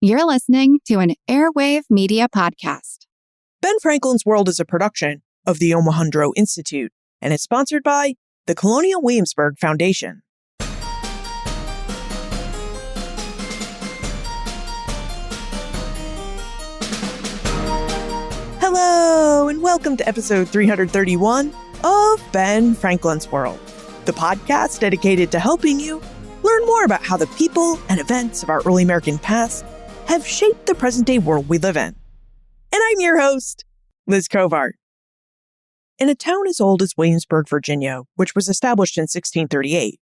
You're listening to an Airwave Media Podcast. Ben Franklin's World is a production of the Omohundro Institute and is sponsored by the Colonial Williamsburg Foundation. Hello, and welcome to episode 331 of Ben Franklin's World, the podcast dedicated to helping you learn more about how the people and events of our early American past have shaped the present-day world we live in. And I'm your host, Liz Covart. In a town as old as Williamsburg, Virginia, which was established in 1638,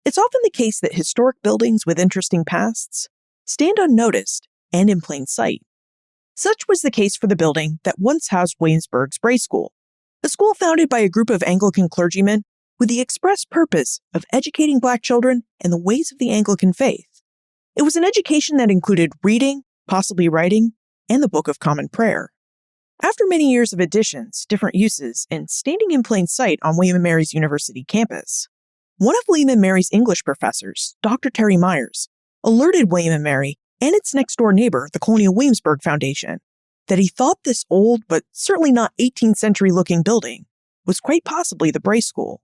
it's often the case that historic buildings with interesting pasts stand unnoticed and in plain sight. Such was the case for the building that once housed Williamsburg's Bray School, a school founded by a group of Anglican clergymen with the express purpose of educating Black children in the ways of the Anglican faith. It was an education that included reading, possibly writing, and the Book of Common Prayer. After many years of additions, different uses, and standing in plain sight on William & Mary's University campus, one of William & Mary's English professors, Dr. Terry Myers, alerted William & Mary and its next-door neighbor, the Colonial Williamsburg Foundation, that he thought this old but certainly not 18th century-looking building was quite possibly the Bray School.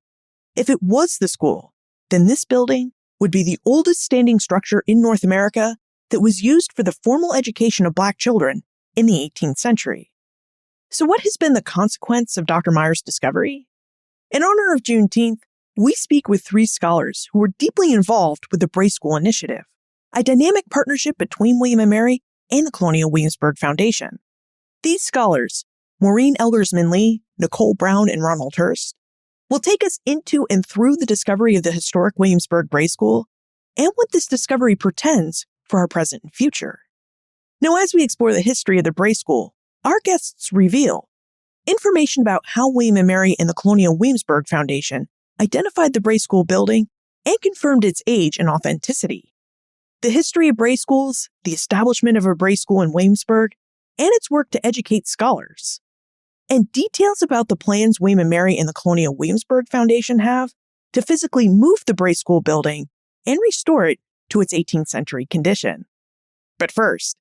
If it was the school, then this building would be the oldest standing structure in North America that was used for the formal education of Black children in the 18th century. So what has been the consequence of Dr. Myers' discovery? In honor of Juneteenth, we speak with three scholars who were deeply involved with the Bray School initiative, a dynamic partnership between William & Mary and the Colonial Williamsburg Foundation. These scholars, Maureen Eldersman-Lee, Nicole Brown, and Ronald Hurst, will take us into and through the discovery of the historic Williamsburg Bray School and what this discovery portends for our present and future. Now, as we explore the history of the Bray School, our guests reveal information about how William & Mary and the Colonial Williamsburg Foundation identified the Bray School building and confirmed its age and authenticity, the history of Bray Schools, the establishment of a Bray School in Williamsburg, and its work to educate scholars, and details about the plans William & Mary and the Colonial Williamsburg Foundation have to physically move the Bray School building and restore it to its 18th century condition. But first,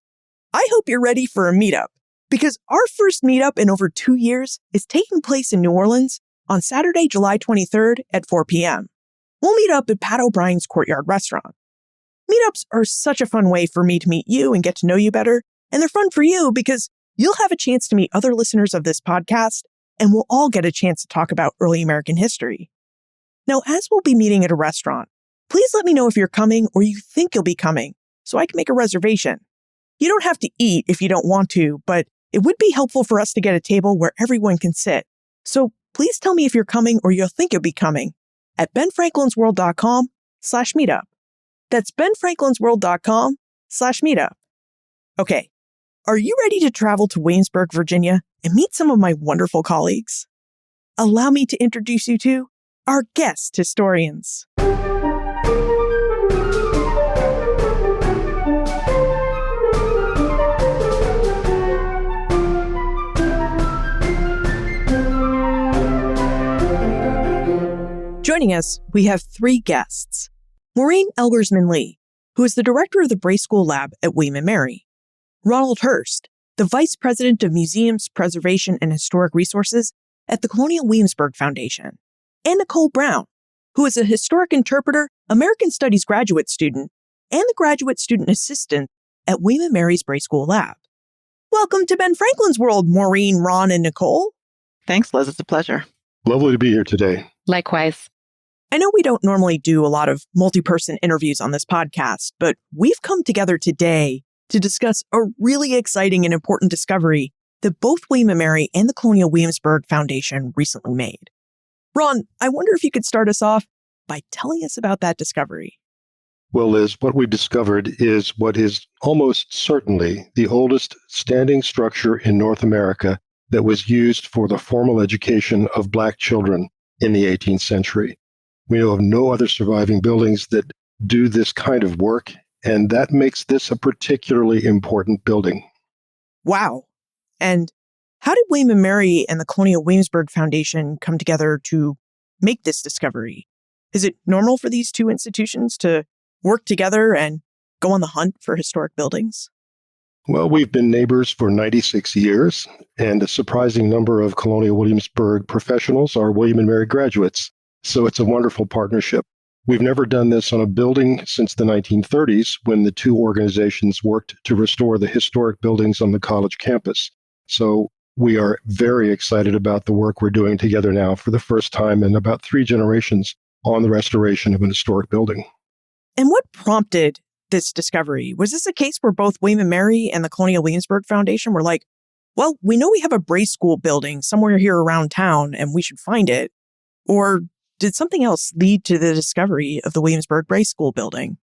I hope you're ready for a meetup, because our first meetup in over 2 years is taking place in New Orleans on Saturday, July 23rd at 4 p.m. We'll meet up at Pat O'Brien's Courtyard Restaurant. Meetups are such a fun way for me to meet you and get to know you better, and they're fun for you because you'll have a chance to meet other listeners of this podcast, and we'll all get a chance to talk about early American history. Now, as we'll be meeting at a restaurant, please let me know if you're coming or you think you'll be coming so I can make a reservation. You don't have to eat if you don't want to, but it would be helpful for us to get a table where everyone can sit. So please tell me if you're coming or you'll think you'll be coming at benfranklinsworld.com/meetup. That's benfranklinsworld.com/meetup. Okay. Are you ready to travel to Williamsburg, Virginia, and meet some of my wonderful colleagues? Allow me to introduce you to our guest historians. Joining us, we have three guests. Maureen Eldersman-Lee, who is the director of the Bray School Lab at William & Mary. Ronald Hurst, the Vice President of Museums, Preservation, and Historic Resources at the Colonial Williamsburg Foundation, and Nicole Brown, who is a historic interpreter, American Studies graduate student, and the graduate student assistant at William & Mary's Bray School Lab. Welcome to Ben Franklin's World, Maureen, Ron, and Nicole. Thanks, Liz. It's a pleasure. Lovely to be here today. Likewise. I know we don't normally do a lot of multi-person interviews on this podcast, but we've come together today to discuss a really exciting and important discovery that both William & Mary and the Colonial Williamsburg Foundation recently made. Ron, I wonder if you could start us off by telling us about that discovery. Well, Liz, what we discovered is what is almost certainly the oldest standing structure in North America that was used for the formal education of Black children in the 18th century. We know of no other surviving buildings that do this kind of work, and that makes this a particularly important building. Wow. And how did William & Mary and the Colonial Williamsburg Foundation come together to make this discovery? Is it normal for these two institutions to work together and go on the hunt for historic buildings? Well, we've been neighbors for 96 years, and a surprising number of Colonial Williamsburg professionals are William and Mary graduates. So it's a wonderful partnership. We've never done this on a building since the 1930s, when the two organizations worked to restore the historic buildings on the college campus. So we are very excited about the work we're doing together now for the first time in about 3 generations on the restoration of an historic building. And what prompted this discovery? Was this a case where both William and Mary and the Colonial Williamsburg Foundation were like, well, we know we have a Bray School building somewhere here around town and we should find it? Or did something else lead to the discovery of the Williamsburg Bray School building?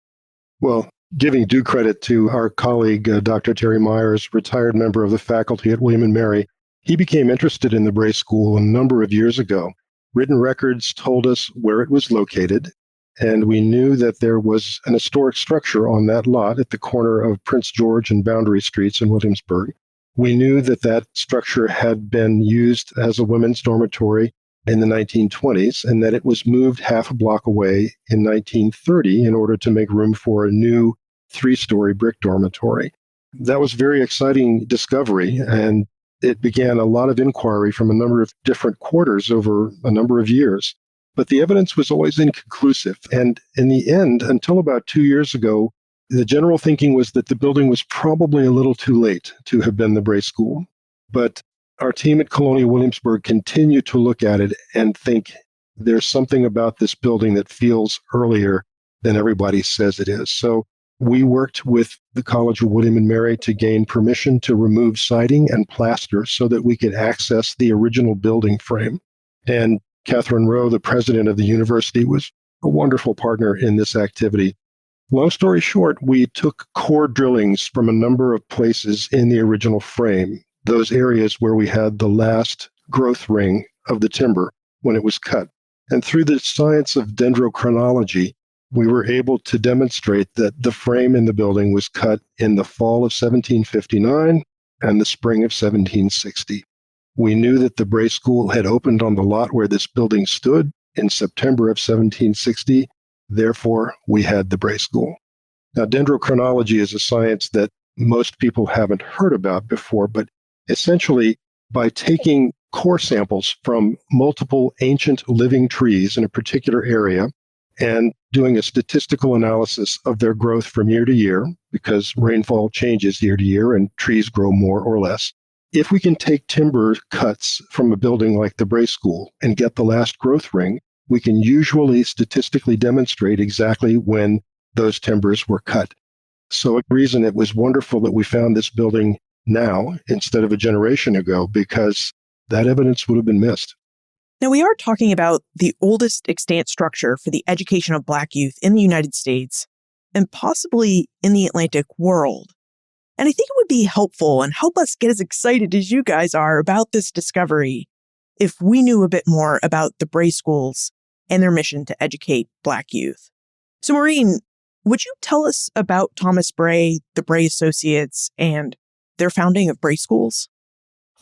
Well, giving due credit to our colleague, Dr. Terry Myers, retired member of the faculty at William and Mary, he became interested in the Bray School a number of years ago. Written records told us where it was located, and we knew that there was an historic structure on that lot at the corner of Prince George and Boundary Streets in Williamsburg. We knew that that structure had been used as a women's dormitory in the 1920s, and that it was moved half a block away in 1930 in order to make room for a new 3-story brick dormitory. That was a very exciting discovery, and it began a lot of inquiry from a number of different quarters over a number of years. But the evidence was always inconclusive. And in the end, until about 2 years ago, the general thinking was that the building was probably a little too late to have been the Bray School. But our team at Colonial Williamsburg continued to look at it and think there's something about this building that feels earlier than everybody says it is. So we worked with the College of William and Mary to gain permission to remove siding and plaster so that we could access the original building frame. And Catherine Rowe, the president of the university, was a wonderful partner in this activity. Long story short, we took core drillings from a number of places in the original frame, those areas where we had the last growth ring of the timber when it was cut. And through the science of dendrochronology, we were able to demonstrate that the frame in the building was cut in the fall of 1759 and the spring of 1760. We knew that the Bray School had opened on the lot where this building stood in September of 1760. Therefore, we had the Bray School. Now, dendrochronology is a science that most people haven't heard about before, but essentially, by taking core samples from multiple ancient living trees in a particular area and doing a statistical analysis of their growth from year to year, because rainfall changes year to year and trees grow more or less, if we can take timber cuts from a building like the Bray School and get the last growth ring, we can usually statistically demonstrate exactly when those timbers were cut. So a reason it was wonderful that we found this building now instead of a generation ago, because that evidence would have been missed. Now, we are talking about the oldest extant structure for the education of Black youth in the United States and possibly in the Atlantic world. And I think it would be helpful and help us get as excited as you guys are about this discovery if we knew a bit more about the Bray Schools and their mission to educate Black youth. So, Maureen, would you tell us about Thomas Bray, the Bray Associates, and their founding of Bray Schools?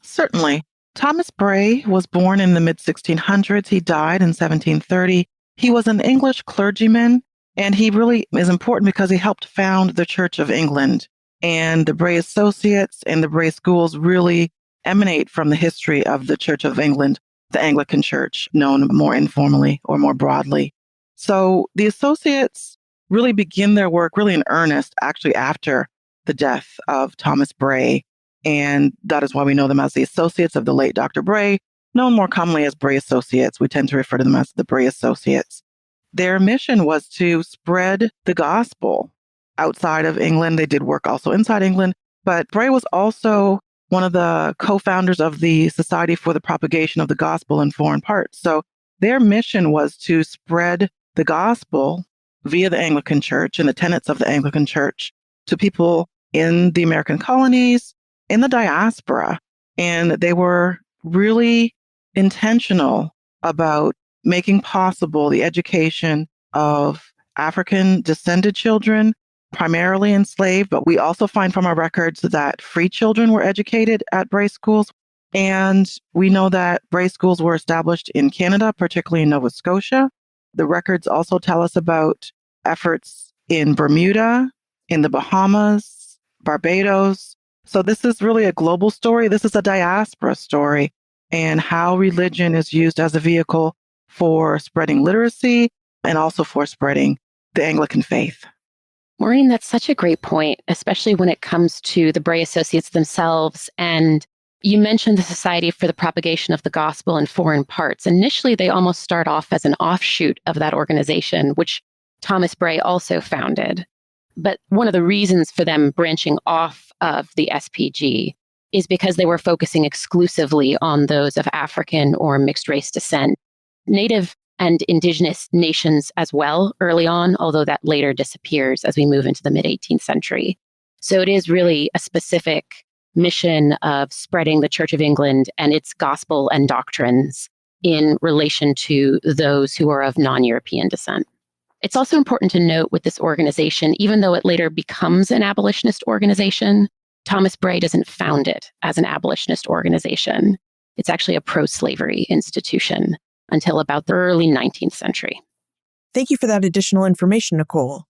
Certainly. Thomas Bray was born in the mid-1600s. He died in 1730. He was an English clergyman, and he really is important because he helped found the Church of England. And the Bray Associates and the Bray Schools really emanate from the history of the Church of England, the Anglican Church, known more informally or more broadly. So the Associates really begin their work really in earnest, actually after the death of Thomas Bray. And that is why we know them as the Associates of the late Dr. Bray, known more commonly as Bray Associates. We tend to refer to them as the Bray Associates. Their mission was to spread the gospel outside of England. They did work also inside England, but Bray was also one of the co-founders of the Society for the Propagation of the Gospel in Foreign Parts. So their mission was to spread the gospel via the Anglican Church and the tenets of the Anglican Church to people in the American colonies, in the diaspora. And they were really intentional about making possible the education of African descended children, primarily enslaved, but we also find from our records that free children were educated at Bray Schools. And we know that Bray Schools were established in Canada, particularly in Nova Scotia. The records also tell us about efforts in Bermuda, in the Bahamas, Barbados, So this is really a global story. This is a diaspora story, and how religion is used as a vehicle for spreading literacy and also for spreading the Anglican faith. Maureen, that's such a great point, especially when it comes to the Bray Associates themselves. And you mentioned the Society for the Propagation of the Gospel in Foreign Parts. Initially, they almost start off as an offshoot of that organization, which Thomas Bray also founded. But one of the reasons for them branching off of the SPG is because they were focusing exclusively on those of African or mixed race descent. Native and indigenous nations as well early on, although that later disappears as we move into the mid-18th century. So it is really a specific mission of spreading the Church of England and its gospel and doctrines in relation to those who are of non-European descent. It's also important to note with this organization, even though it later becomes an abolitionist organization, Thomas Bray doesn't found it as an abolitionist organization. It's actually a pro-slavery institution until about the early 19th century. Thank you for that additional information, Nicole.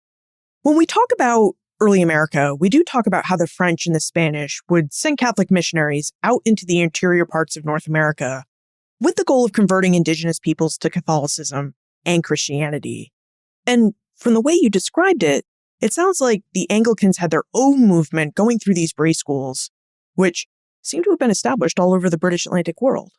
When we talk about early America, we do talk about how the French and the Spanish would send Catholic missionaries out into the interior parts of North America with the goal of converting indigenous peoples to Catholicism and Christianity. And from the way you described it, it sounds like the Anglicans had their own movement going through these Bray schools, which seem to have been established all over the British Atlantic world.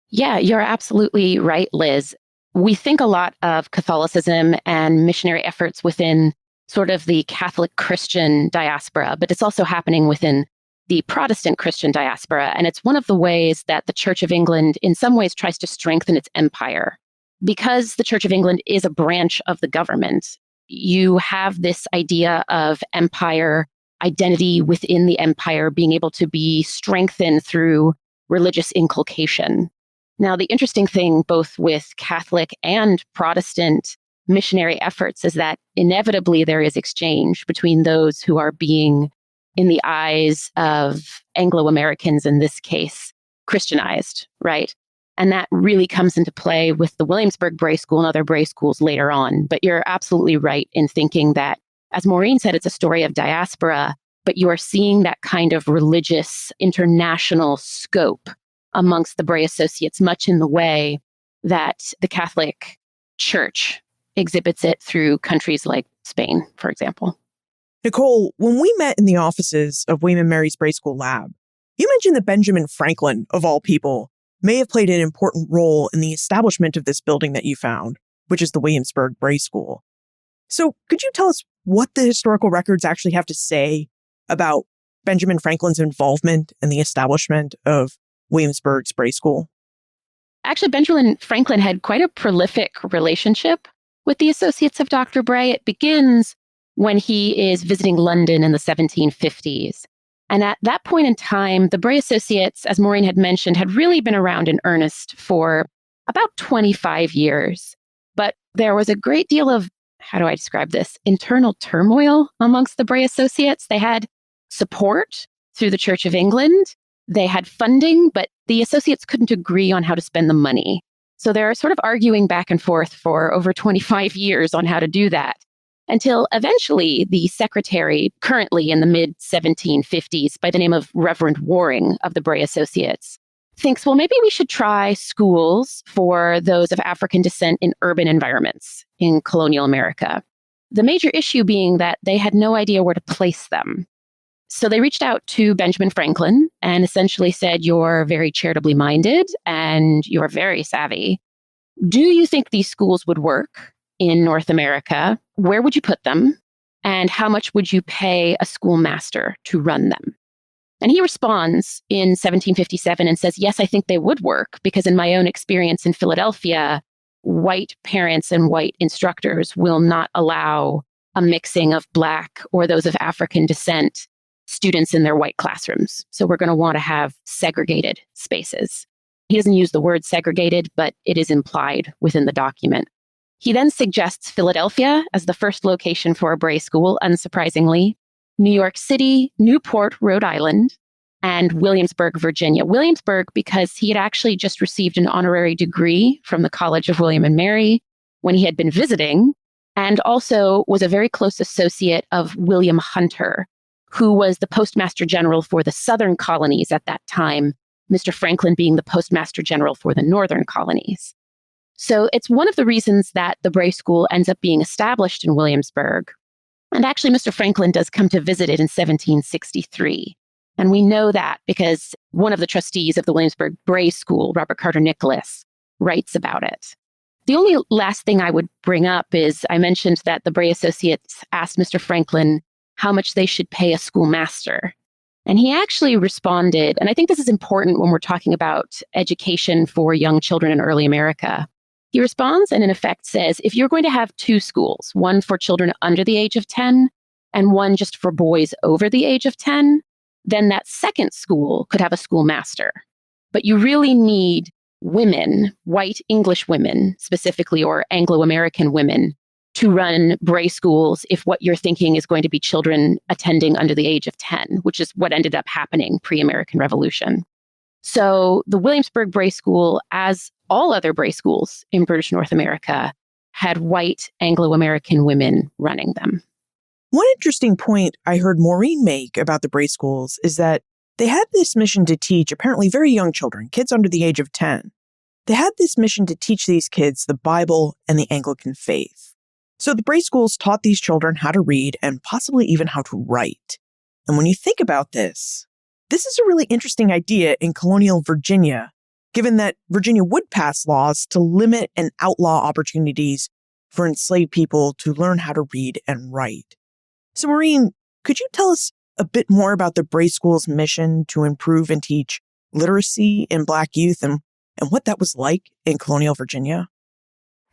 Yeah, you're absolutely right, Liz. We think a lot of Catholicism and missionary efforts within sort of the Catholic Christian diaspora, but it's also happening within the Protestant Christian diaspora. And it's one of the ways that the Church of England in some ways tries to strengthen its empire. Because the Church of England is a branch of the government, you have this idea of empire, identity within the empire being able to be strengthened through religious inculcation. Now, the interesting thing, both with Catholic and Protestant missionary efforts, is that inevitably there is exchange between those who are being, in the eyes of Anglo-Americans in this case, Christianized, right? And that really comes into play with the Williamsburg Bray School and other Bray schools later on. But you're absolutely right in thinking that, as Maureen said, it's a story of diaspora, but you are seeing that kind of religious international scope amongst the Bray Associates, much in the way that the Catholic Church exhibits it through countries like Spain, for example. Nicole, when we met in the offices of William and Mary's Bray School lab, you mentioned that Benjamin Franklin, of all people, may have played an important role in the establishment of this building that you found, which is the Williamsburg Bray School. So could you tell us what the historical records actually have to say about Benjamin Franklin's involvement in the establishment of Williamsburg's Bray School? Actually, Benjamin Franklin had quite a prolific relationship with the associates of Dr. Bray. It begins when he is visiting London in the 1750s. And at that point in time, the Bray Associates, as Maureen had mentioned, had really been around in earnest for about 25 years. But there was a great deal of, how do I describe this, internal turmoil amongst the Bray Associates. They had support through the Church of England. They had funding, but the associates couldn't agree on how to spend the money. So they're sort of arguing back and forth for over 25 years on how to do that, until eventually the secretary, currently in the mid-1750s, by the name of Reverend Waring of the Bray Associates, thinks, well, maybe we should try schools for those of African descent in urban environments in colonial America. The major issue being that they had no idea where to place them. So they reached out to Benjamin Franklin and essentially said, you're very charitably minded and you're very savvy. Do you think these schools would work in North America? Where would you put them? And how much would you pay a schoolmaster to run them? And he responds in 1757 and says, yes, I think they would work, because in my own experience in Philadelphia, white parents and white instructors will not allow a mixing of Black or those of African descent students in their white classrooms. So we're going to want to have segregated spaces. He doesn't use the word segregated, but it is implied within the document. He then suggests Philadelphia as the first location for a Bray School, unsurprisingly, New York City, Newport, Rhode Island, and Williamsburg, Virginia. Williamsburg, because he had actually just received an honorary degree from the College of William and Mary when he had been visiting, and also was a very close associate of William Hunter, who was the postmaster general for the southern colonies at that time, Mr. Franklin being the postmaster general for the northern colonies. So it's one of the reasons that the Bray School ends up being established in Williamsburg. And actually, Mr. Franklin does come to visit it in 1763. And we know that because one of the trustees of the Williamsburg Bray School, Robert Carter Nicholas, writes about it. The only last thing I would bring up is I mentioned that the Bray Associates asked Mr. Franklin how much they should pay a schoolmaster. And he actually responded, and I think this is important when we're talking about education for young children in early America. He responds and in effect says, if you're going to have two schools, one for children under the age of 10 and one just for boys over the age of 10, then that second school could have a schoolmaster. But you really need women, white English women specifically, or Anglo-American women, to run Bray schools if what you're thinking is going to be children attending under the age of 10, which is what ended up happening pre-American Revolution. So the Williamsburg Bray School, as all other Bray schools in British North America, had white Anglo-American women running them. One interesting point I heard Maureen make about the Bray schools is that they had this mission to teach apparently very young children, kids under the age of 10. They had this mission to teach these kids the Bible and the Anglican faith. So the Bray schools taught these children how to read and possibly even how to write. And when you think about this is a really interesting idea in colonial Virginia, given that Virginia would pass laws to limit and outlaw opportunities for enslaved people to learn how to read and write. So Maureen, could you tell us a bit more about the Bray School's mission to improve and teach literacy in Black youth and what that was like in colonial Virginia?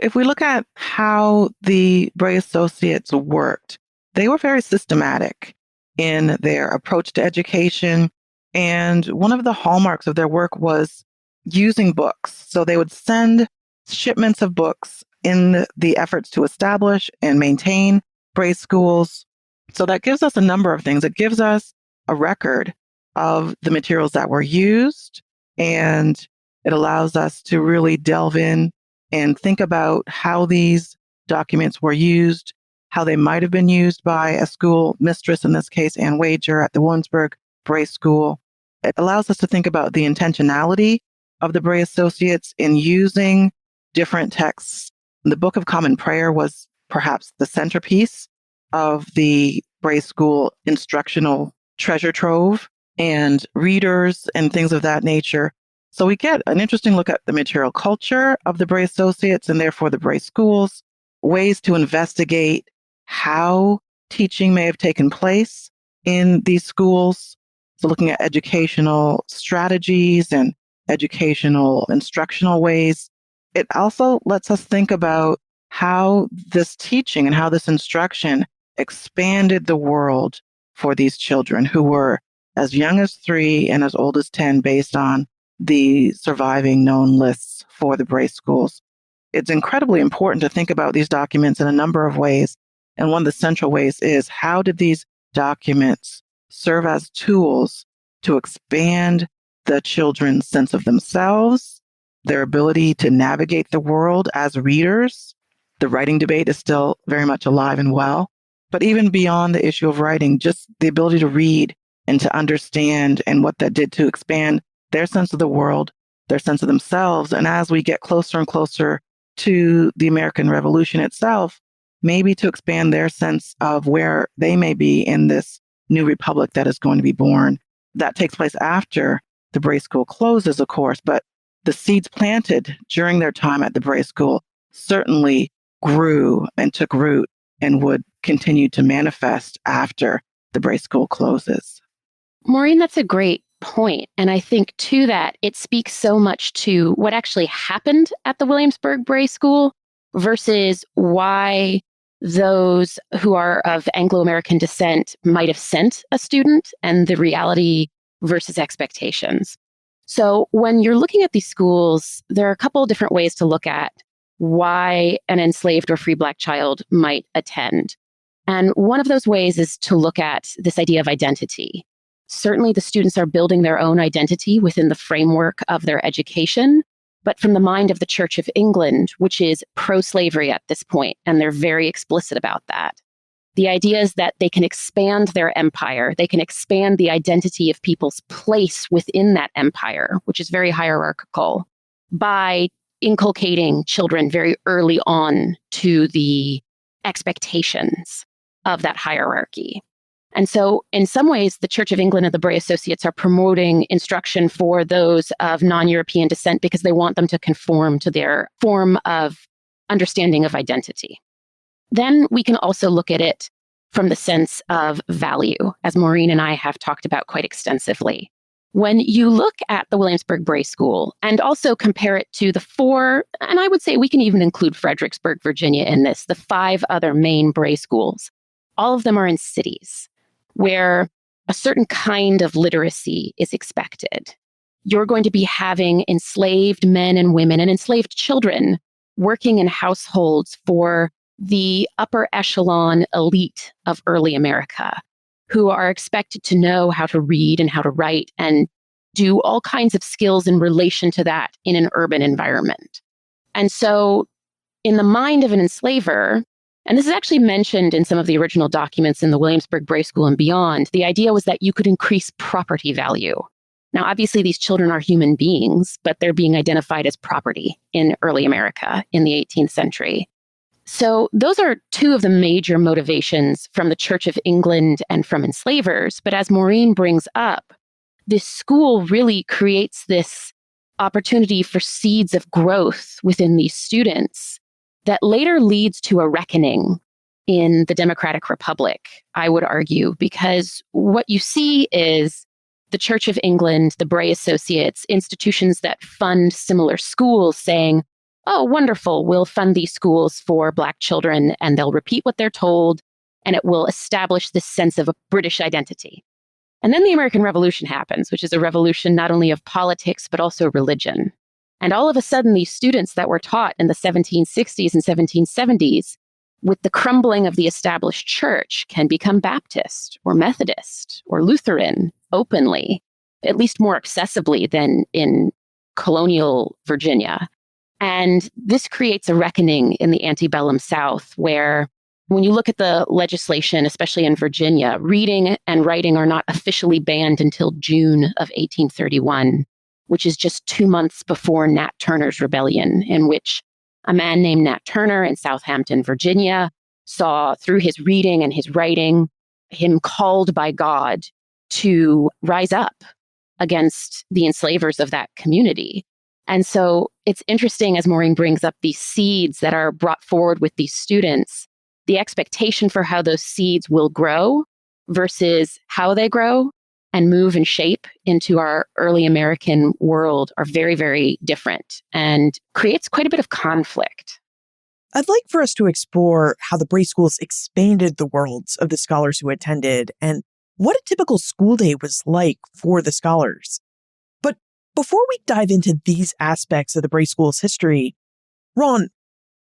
If we look at how the Bray Associates worked, they were very systematic in their approach to education. And one of the hallmarks of their work was using books. So they would send shipments of books in the efforts to establish and maintain Bray schools. So that gives us a number of things. It gives us a record of the materials that were used, and it allows us to really delve in and think about how these documents were used, how they might have been used by a school mistress, in this case, Ann Wager at the Williamsburg Bray School. It allows us to think about the intentionality of the Bray Associates in using different texts. The Book of Common Prayer was perhaps the centerpiece of the Bray School instructional treasure trove, and readers and things of that nature. So we get an interesting look at the material culture of the Bray Associates and therefore the Bray schools, ways to investigate how teaching may have taken place in these schools. So looking at educational strategies and educational instructional ways. It also lets us think about how this teaching and how this instruction expanded the world for these children who were as young as 3 and as old as 10 based on the surviving known lists for the Bray schools. It's incredibly important to think about these documents in a number of ways. And one of the central ways is, how did these documents serve as tools to expand the children's sense of themselves, their ability to navigate the world as readers? The writing debate is still very much alive and well. But even beyond the issue of writing, just the ability to read and to understand, and what that did to expand their sense of the world, their sense of themselves. And as we get closer and closer to the American Revolution itself, maybe to expand their sense of where they may be in this new republic that is going to be born. That takes place after the Bray School closes, of course, but the seeds planted during their time at the Bray School certainly grew and took root and would continue to manifest after the Bray School closes. Maureen, that's a great point. And I think, too, that it speaks so much to what actually happened at the Williamsburg Bray School versus why those who are of Anglo-American descent might have sent a student, and the reality versus expectations. So when you're looking at these schools, there are a couple of different ways to look at why an enslaved or free Black child might attend. And one of those ways is to look at this idea of identity. Certainly, the students are building their own identity within the framework of their education, but from the mind of the Church of England, which is pro-slavery at this point, and they're very explicit about that. The idea is that they can expand their empire. They can expand the identity of people's place within that empire, which is very hierarchical, by inculcating children very early on to the expectations of that hierarchy. And so in some ways, the Church of England and the Bray Associates are promoting instruction for those of non-European descent because they want them to conform to their form of understanding of identity. Then we can also look at it from the sense of value, as Maureen and I have talked about quite extensively. When you look at the Williamsburg Bray School and also compare it to the 4, and I would say we can even include Fredericksburg, Virginia in this, the 5 other main Bray schools, all of them are in cities where a certain kind of literacy is expected. You're going to be having enslaved men and women and enslaved children working in households for the upper echelon elite of early America, who are expected to know how to read and how to write and do all kinds of skills in relation to that in an urban environment. And so in the mind of an enslaver, and this is actually mentioned in some of the original documents in the Williamsburg Bray School and beyond, the idea was that you could increase property value. Now, obviously, these children are human beings, but they're being identified as property in early America in the 18th century. So those are 2 of the major motivations from the Church of England and from enslavers. But as Maureen brings up, this school really creates this opportunity for seeds of growth within these students that later leads to a reckoning in the Democratic Republic, I would argue, because what you see is the Church of England, the Bray Associates, institutions that fund similar schools saying, oh, wonderful, we'll fund these schools for Black children and they'll repeat what they're told and it will establish this sense of a British identity. And then the American Revolution happens, which is a revolution not only of politics, but also religion. And all of a sudden, these students that were taught in the 1760s and 1770s, with the crumbling of the established church, can become Baptist or Methodist or Lutheran openly, at least more accessibly than in colonial Virginia. And this creates a reckoning in the antebellum South where when you look at the legislation, especially in Virginia, reading and writing are not officially banned until June of 1831, which is just 2 months before Nat Turner's rebellion, in which a man named Nat Turner in Southampton, Virginia, saw through his reading and his writing, him called by God to rise up against the enslavers of that community. And so it's interesting as Maureen brings up these seeds that are brought forward with these students, the expectation for how those seeds will grow versus how they grow and move and shape into our early American world are very, very different and creates quite a bit of conflict. I'd like for us to explore how the Bray schools expanded the worlds of the scholars who attended and what a typical school day was like for the scholars. But before we dive into these aspects of the Bray school's history, Ron,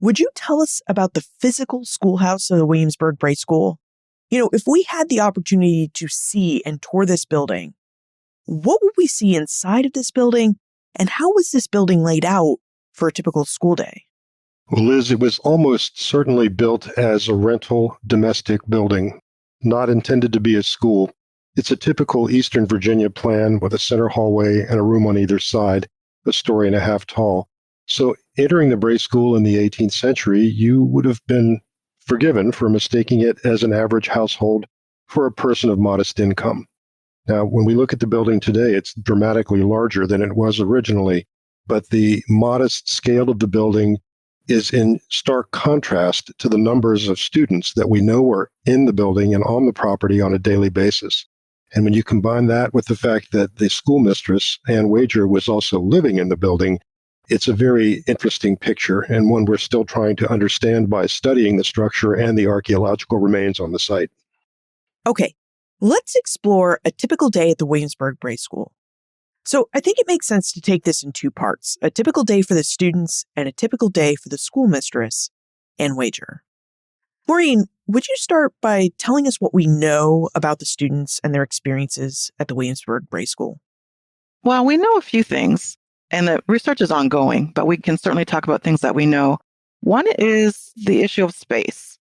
would you tell us about the physical schoolhouse of the Williamsburg Bray School? You know, if we had the opportunity to see and tour this building, what would we see inside of this building, and how was this building laid out for a typical school day? Well, Liz, it was almost certainly built as a rental domestic building, not intended to be a school. It's a typical Eastern Virginia plan with a center hallway and a room on either side, a story and a half tall. So entering the Bray School in the 18th century, you would have been forgiven for mistaking it as an average household for a person of modest income. Now, when we look at the building today, it's dramatically larger than it was originally, but the modest scale of the building is in stark contrast to the numbers of students that we know were in the building and on the property on a daily basis. And when you combine that with the fact that the schoolmistress, Ann Wager, was also living in the building, it's a very interesting picture and one we're still trying to understand by studying the structure and the archaeological remains on the site. Okay, let's explore a typical day at the Williamsburg Bray School. So I think it makes sense to take this in 2 parts, a typical day for the students and a typical day for the schoolmistress, Ann Wager. Maureen, would you start by telling us what we know about the students and their experiences at the Williamsburg Bray School? Well, we know a few things, and the research is ongoing, but we can certainly talk about things that we know. One is the issue of space.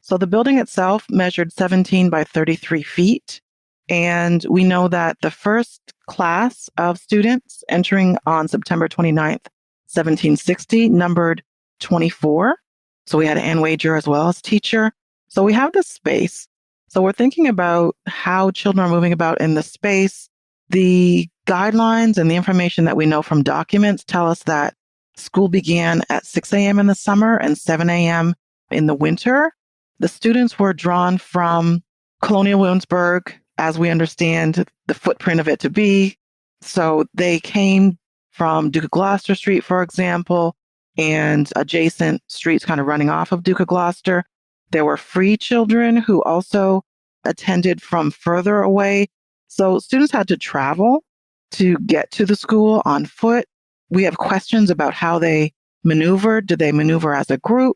So the building itself measured 17 by 33 feet. And we know that the first class of students entering on September 29th, 1760, numbered 24. So we had Ann Wager as well as teacher. So we have this space. So we're thinking about how children are moving about in the space. The guidelines and the information that we know from documents tell us that school began at 6 a.m. in the summer and 7 a.m. in the winter. The students were drawn from colonial Williamsburg, as we understand the footprint of it to be. So they came from Duke of Gloucester Street, for example, and adjacent streets kind of running off of Duke of Gloucester. There were free children who also attended from further away. So students had to travel to get to the school on foot. We have questions about how they maneuvered. Did they maneuver as a group?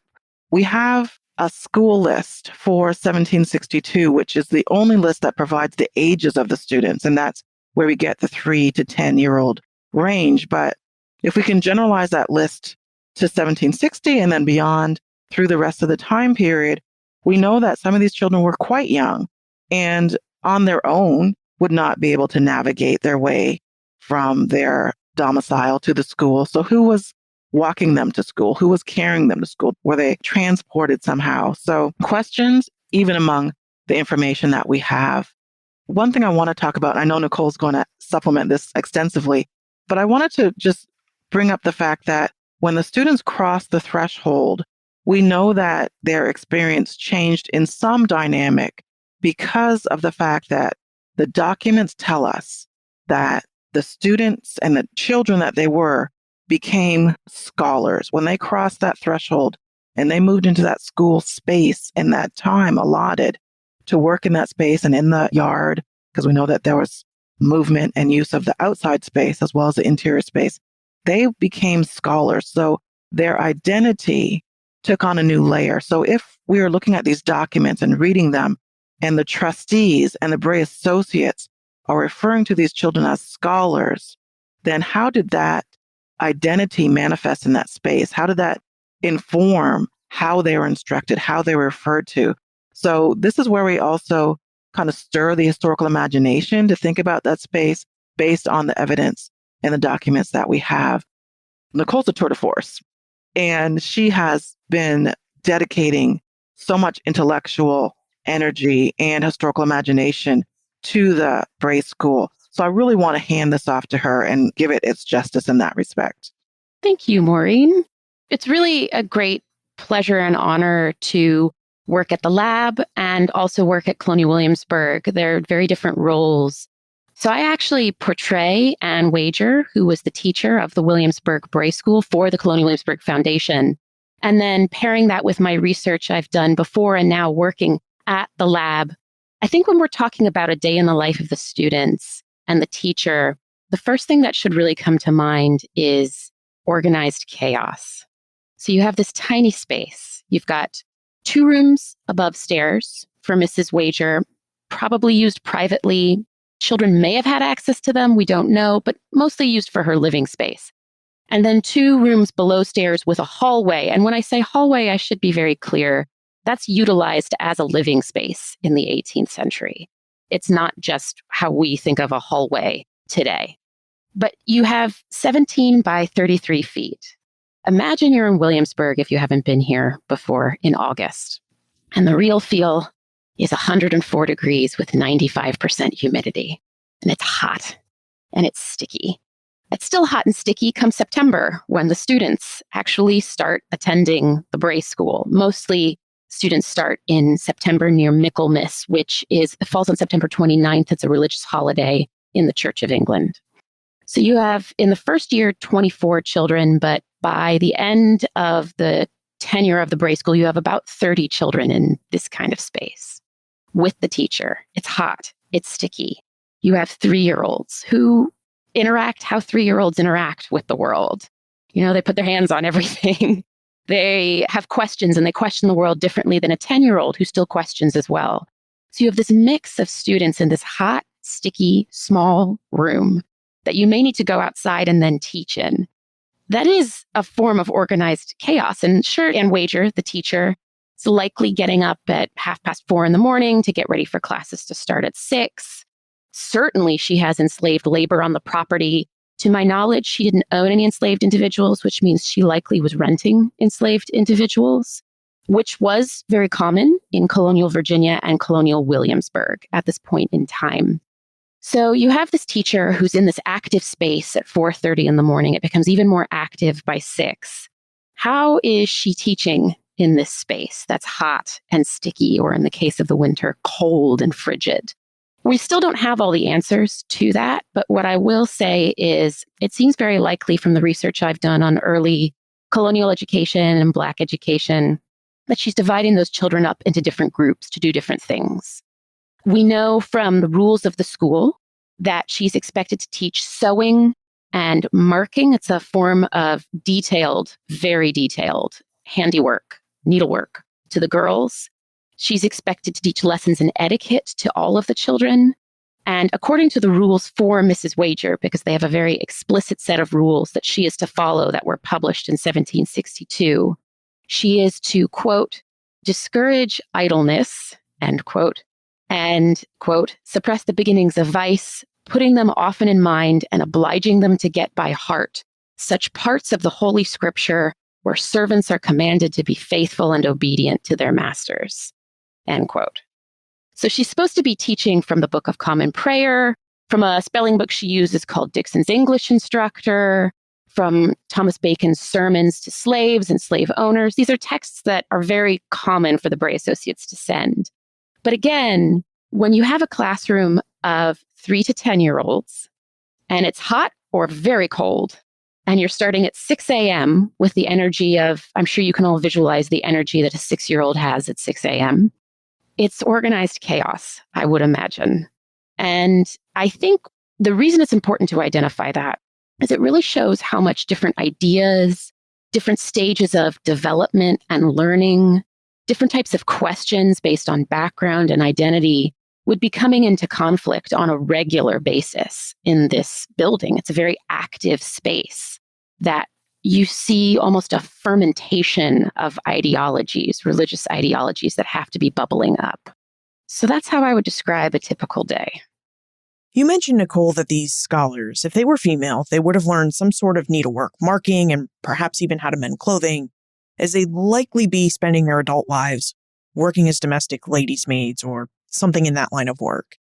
We have a school list for 1762, which is the only list that provides the ages of the students. And that's where we get the 3 to 10-year-old range. But if we can generalize that list to 1760 and then beyond through the rest of the time period, we know that some of these children were quite young and on their own would not be able to navigate their way from their domicile to the school. So who was walking them to school? Who was carrying them to school? Were they transported somehow? So questions, even among the information that we have. One thing I want to talk about, I know Nicole's going to supplement this extensively, but I wanted to just bring up the fact that when the students cross the threshold, we know that their experience changed in some dynamic because of the fact that the documents tell us that the students and the children that they were became scholars. When they crossed that threshold and they moved into that school space in that time allotted to work in that space and in the yard, because we know that there was movement and use of the outside space as well as the interior space, they became scholars. So their identity took on a new layer. So if we are looking at these documents and reading them, and the trustees and the Bray associates are referring to these children as scholars, then how did that identity manifest in that space? How did that inform how they were instructed, how they were referred to? So this is where we also kind of stir the historical imagination to think about that space based on the evidence and the documents that we have. Nicole's a tour de force, and she has been dedicating so much intellectual energy and historical imagination to the Bray School. So I really want to hand this off to her and give it its justice in that respect. Thank you, Maureen. It's really a great pleasure and honor to work at the lab and also work at Colonial Williamsburg. They're very different roles. So I actually portray Ann Wager, who was the teacher of the Williamsburg Bray School for the Colonial Williamsburg Foundation. And then pairing that with my research I've done before and now working at the lab, I think when we're talking about a day in the life of the students and the teacher, the first thing that should really come to mind is organized chaos. So you have this tiny space. You've got 2 rooms above stairs for Mrs. Wager, probably used privately. Children may have had access to them, we don't know, but mostly used for her living space. And then 2 rooms below stairs with a hallway. And when I say hallway, I should be very clear. That's utilized as a living space in the 18th century. It's not just how we think of a hallway today. But you have 17 by 33 feet. Imagine you're in Williamsburg if you haven't been here before in August. And the real feel is 104 degrees with 95% humidity. And it's hot and it's sticky. It's still hot and sticky come September when the students actually start attending the Bray School. Mostly students start in September near Michaelmas, which falls on September 29th. It's a religious holiday in the Church of England. So you have, in the first year, 24 children, but by the end of the tenure of the Bray School, you have about 30 children in this kind of space with the teacher. It's hot. It's sticky. You have 3-year-olds who interact how 3-year-olds interact with the world. You know, they put their hands on everything. They have questions and they question the world differently than a 10-year-old who still questions as well. So you have this mix of students in this hot, sticky, small room that you may need to go outside and then teach in. That is a form of organized chaos. And sure, Ann Wager, the teacher, It's likely getting up at 4:30 in the morning to get ready for classes to start at 6. Certainly, she has enslaved labor on the property. To my knowledge, she didn't own any enslaved individuals, which means she likely was renting enslaved individuals, which was very common in colonial Virginia and colonial Williamsburg at this point in time. So you have this teacher who's in this active space at 4:30 in the morning. It becomes even more active by 6. How is she teaching in this space that's hot and sticky, or in the case of the winter, cold and frigid? We still don't have all the answers to that, but what I will say is it seems very likely from the research I've done on early colonial education and Black education that she's dividing those children up into different groups to do different things. We know from the rules of the school that she's expected to teach sewing and marking. It's a form of detailed, very detailed handiwork, needlework to the girls. She's expected to teach lessons in etiquette to all of the children. And according to the rules for Mrs. Wager, because they have a very explicit set of rules that she is to follow that were published in 1762, she is to, quote, discourage idleness, end quote, and, quote, suppress the beginnings of vice, putting them often in mind and obliging them to get by heart such parts of the Holy Scripture where servants are commanded to be faithful and obedient to their masters, end quote. So she's supposed to be teaching from the Book of Common Prayer, from a spelling book she uses called Dixon's English Instructor, from Thomas Bacon's Sermons to Slaves and Slave Owners. These are texts that are very common for the Bray Associates to send. But again, when you have a classroom of 3 to 10-year-olds, and it's hot or very cold, and you're starting at 6 a.m. with the energy of, I'm sure you can all visualize the energy that a 6-year-old has at 6 a.m., it's organized chaos, I would imagine. And I think the reason it's important to identify that is it really shows how much different ideas, different stages of development and learning, different types of questions based on background and identity would be coming into conflict on a regular basis in this building. It's a very active space that you see almost a fermentation of ideologies, religious ideologies that have to be bubbling up. So that's how I would describe a typical day. You mentioned, Nicole, that these scholars, if they were female, they would have learned some sort of needlework, marking, and perhaps even how to mend clothing, as they'd likely be spending their adult lives working as domestic ladies' maids or something in that line of work.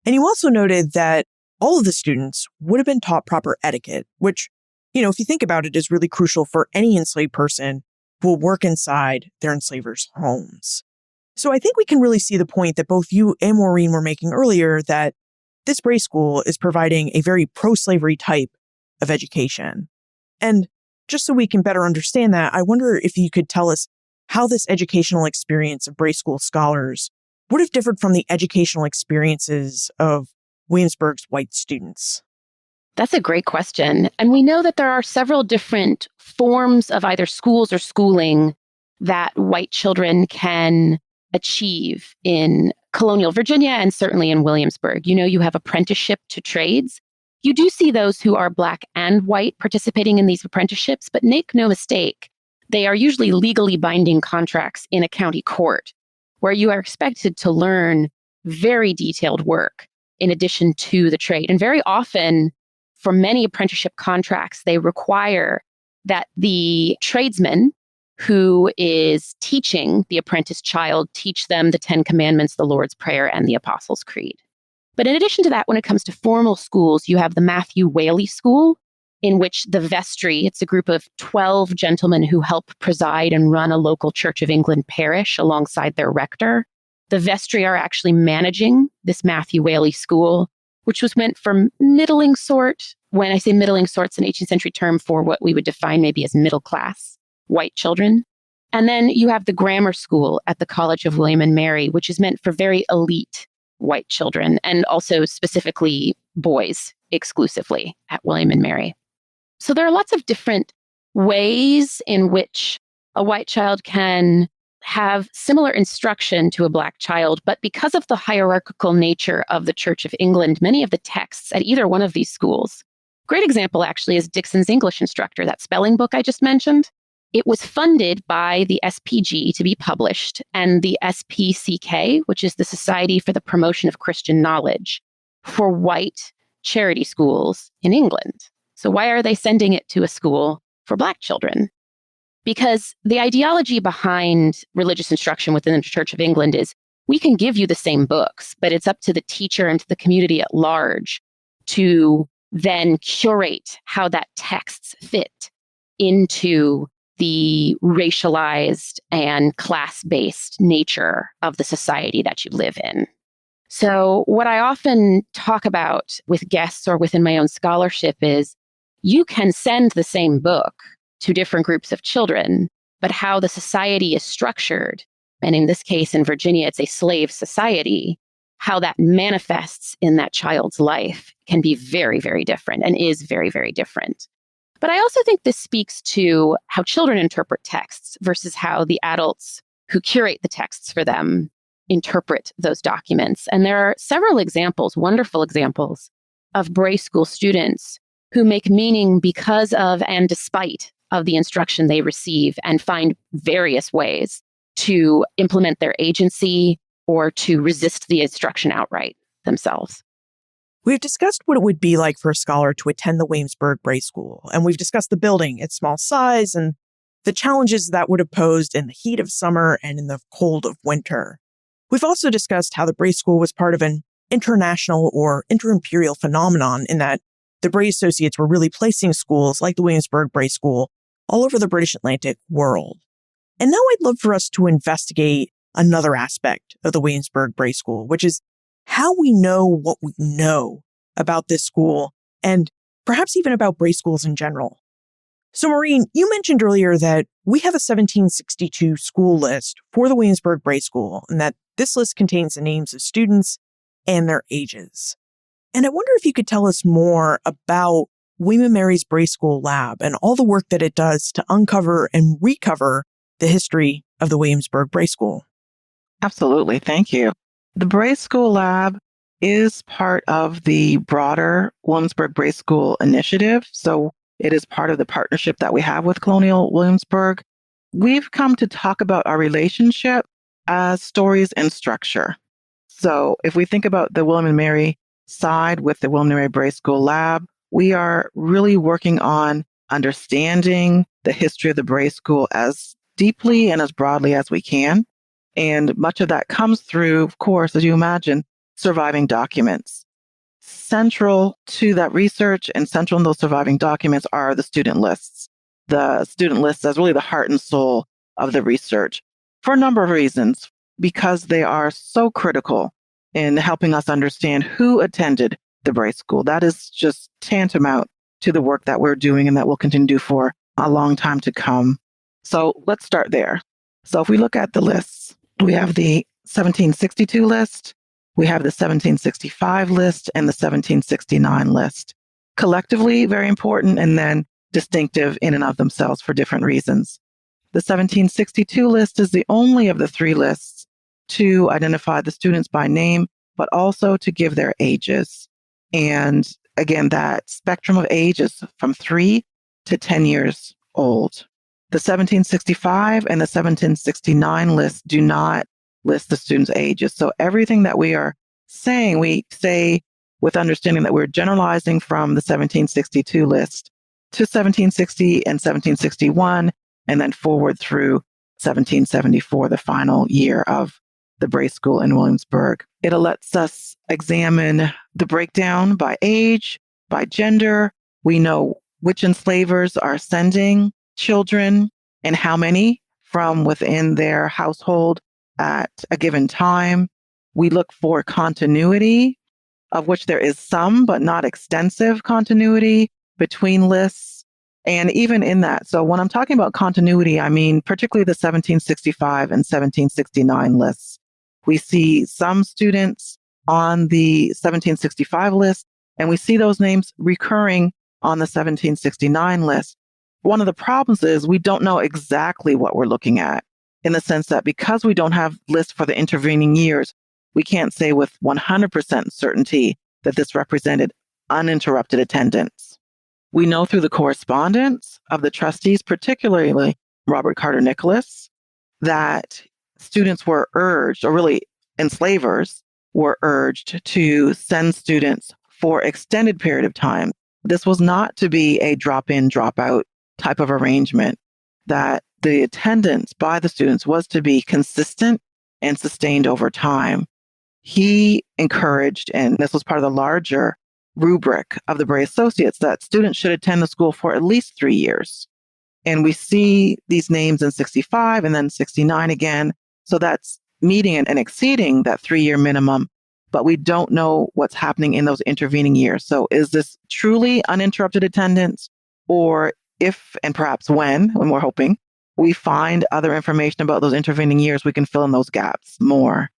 And you also noted that all of the students would have been taught proper etiquette, which, if you think about it, is really crucial for any enslaved person who will work inside their enslavers' homes. So I think we can really see the point that both you and Maureen were making earlier, that this Bray School is providing a very pro-slavery type of education. And just so we can better understand that, I wonder if you could tell us how this educational experience of Bray School scholars would have differed from the educational experiences of Williamsburg's white students. That's a great question. And we know that there are several different forms of either schools or schooling that white children can achieve in colonial Virginia and certainly in Williamsburg. You have apprenticeship to trades. You do see those who are Black and white participating in these apprenticeships, but make no mistake, they are usually legally binding contracts in a county court where you are expected to learn very detailed work in addition to the trade. And very often, for many apprenticeship contracts, they require that the tradesman who is teaching the apprentice child teach them the 10 Commandments, the Lord's Prayer, and the Apostles' Creed. But in addition to that, when it comes to formal schools, you have the Matthew Whaley School, in which the vestry, it's a group of 12 gentlemen who help preside and run a local Church of England parish alongside their rector. The vestry are actually managing this Matthew Whaley School, which was meant for middling sort. When I say middling sort, it's an 18th century term for what we would define maybe as middle class white children. And then you have the grammar school at the College of William and Mary, which is meant for very elite white children and also specifically boys exclusively at William and Mary. So there are lots of different ways in which a white child can have similar instruction to a Black child, but because of the hierarchical nature of the Church of England, many of the texts at either one of these schools, great example actually is Dixon's English Instructor, that spelling book I just mentioned. It was funded by the SPG to be published and the SPCK, which is the Society for the Promotion of Christian Knowledge, for white charity schools in England. So why are they sending it to a school for Black children? Because the ideology behind religious instruction within the Church of England is we can give you the same books, but it's up to the teacher and to the community at large to then curate how that texts fit into the racialized and class-based nature of the society that you live in. So what I often talk about with guests or within my own scholarship is you can send the same book to different groups of children, but how the society is structured, and in this case in Virginia, it's a slave society, how that manifests in that child's life can be very, very different and is very, very different. But I also think this speaks to how children interpret texts versus how the adults who curate the texts for them interpret those documents. And there are several examples, wonderful examples, of Bray School students who make meaning because of and despite of the instruction they receive and find various ways to implement their agency or to resist the instruction outright themselves. We've discussed what it would be like for a scholar to attend the Williamsburg Bray School, and we've discussed the building, its small size, and the challenges that would have posed in the heat of summer and in the cold of winter. We've also discussed how the Bray School was part of an international or inter-imperial phenomenon in that the Bray Associates were really placing schools like the Williamsburg Bray School all over the British Atlantic world. And now I'd love for us to investigate another aspect of the Williamsburg Bray School, which is how we know what we know about this school and perhaps even about Bray schools in general. So, Maureen, you mentioned earlier that we have a 1762 school list for the Williamsburg Bray School and that this list contains the names of students and their ages. And I wonder if you could tell us more about William & Mary's Bray School Lab and all the work that it does to uncover and recover the history of the Williamsburg Bray School. Absolutely. Thank you. The Bray School Lab is part of the broader Williamsburg Bray School initiative. So it is part of the partnership that we have with Colonial Williamsburg. We've come to talk about our relationship as stories and structure. So if we think about the William & Mary side with the William & Mary Bray School Lab, we are really working on understanding the history of the Bray School as deeply and as broadly as we can. And much of that comes through, of course, as you imagine, surviving documents. Central to that research and central in those surviving documents are the student lists. The student lists as really the heart and soul of the research for a number of reasons, because they are so critical in helping us understand who attended the Bray School. That is just tantamount to the work that we're doing and that we'll continue to do for a long time to come. So let's start there. So if we look at the lists, we have the 1762 list, we have the 1765 list, and the 1769 list. Collectively, very important, and then distinctive in and of themselves for different reasons. The 1762 list is the only of the three lists to identify the students by name, but also to give their ages. And again, that spectrum of age is from 3 to 10 years old. The 1765 and the 1769 lists do not list the students' ages. So everything that we are saying, we say with understanding that we're generalizing from the 1762 list to 1760 and 1761, and then forward through 1774, the final year of the Bray School in Williamsburg. It lets us examine the breakdown by age, by gender. We know which enslavers are sending children and how many from within their household at a given time. We look for continuity, of which there is some, but not extensive continuity between lists. And even in that, so when I'm talking about continuity, I mean particularly the 1765 and 1769 lists. We see some students on the 1765 list, and we see those names recurring on the 1769 list. One of the problems is we don't know exactly what we're looking at, in the sense that because we don't have lists for the intervening years, we can't say with 100% certainty that this represented uninterrupted attendance. We know through the correspondence of the trustees, particularly Robert Carter Nicholas, that students were urged, or really enslavers were urged to send students for extended period of time. This was not to be a drop-in, drop-out type of arrangement, that the attendance by the students was to be consistent and sustained over time. He encouraged, and this was part of the larger rubric of the Bray Associates, that students should attend the school for at least 3 years. And we see these names in 65 and then 69 again. So that's meeting and exceeding that 3-year minimum, but we don't know what's happening in those intervening years. So is this truly uninterrupted attendance? Or if, and perhaps when we're hoping, we find other information about those intervening years, we can fill in those gaps more.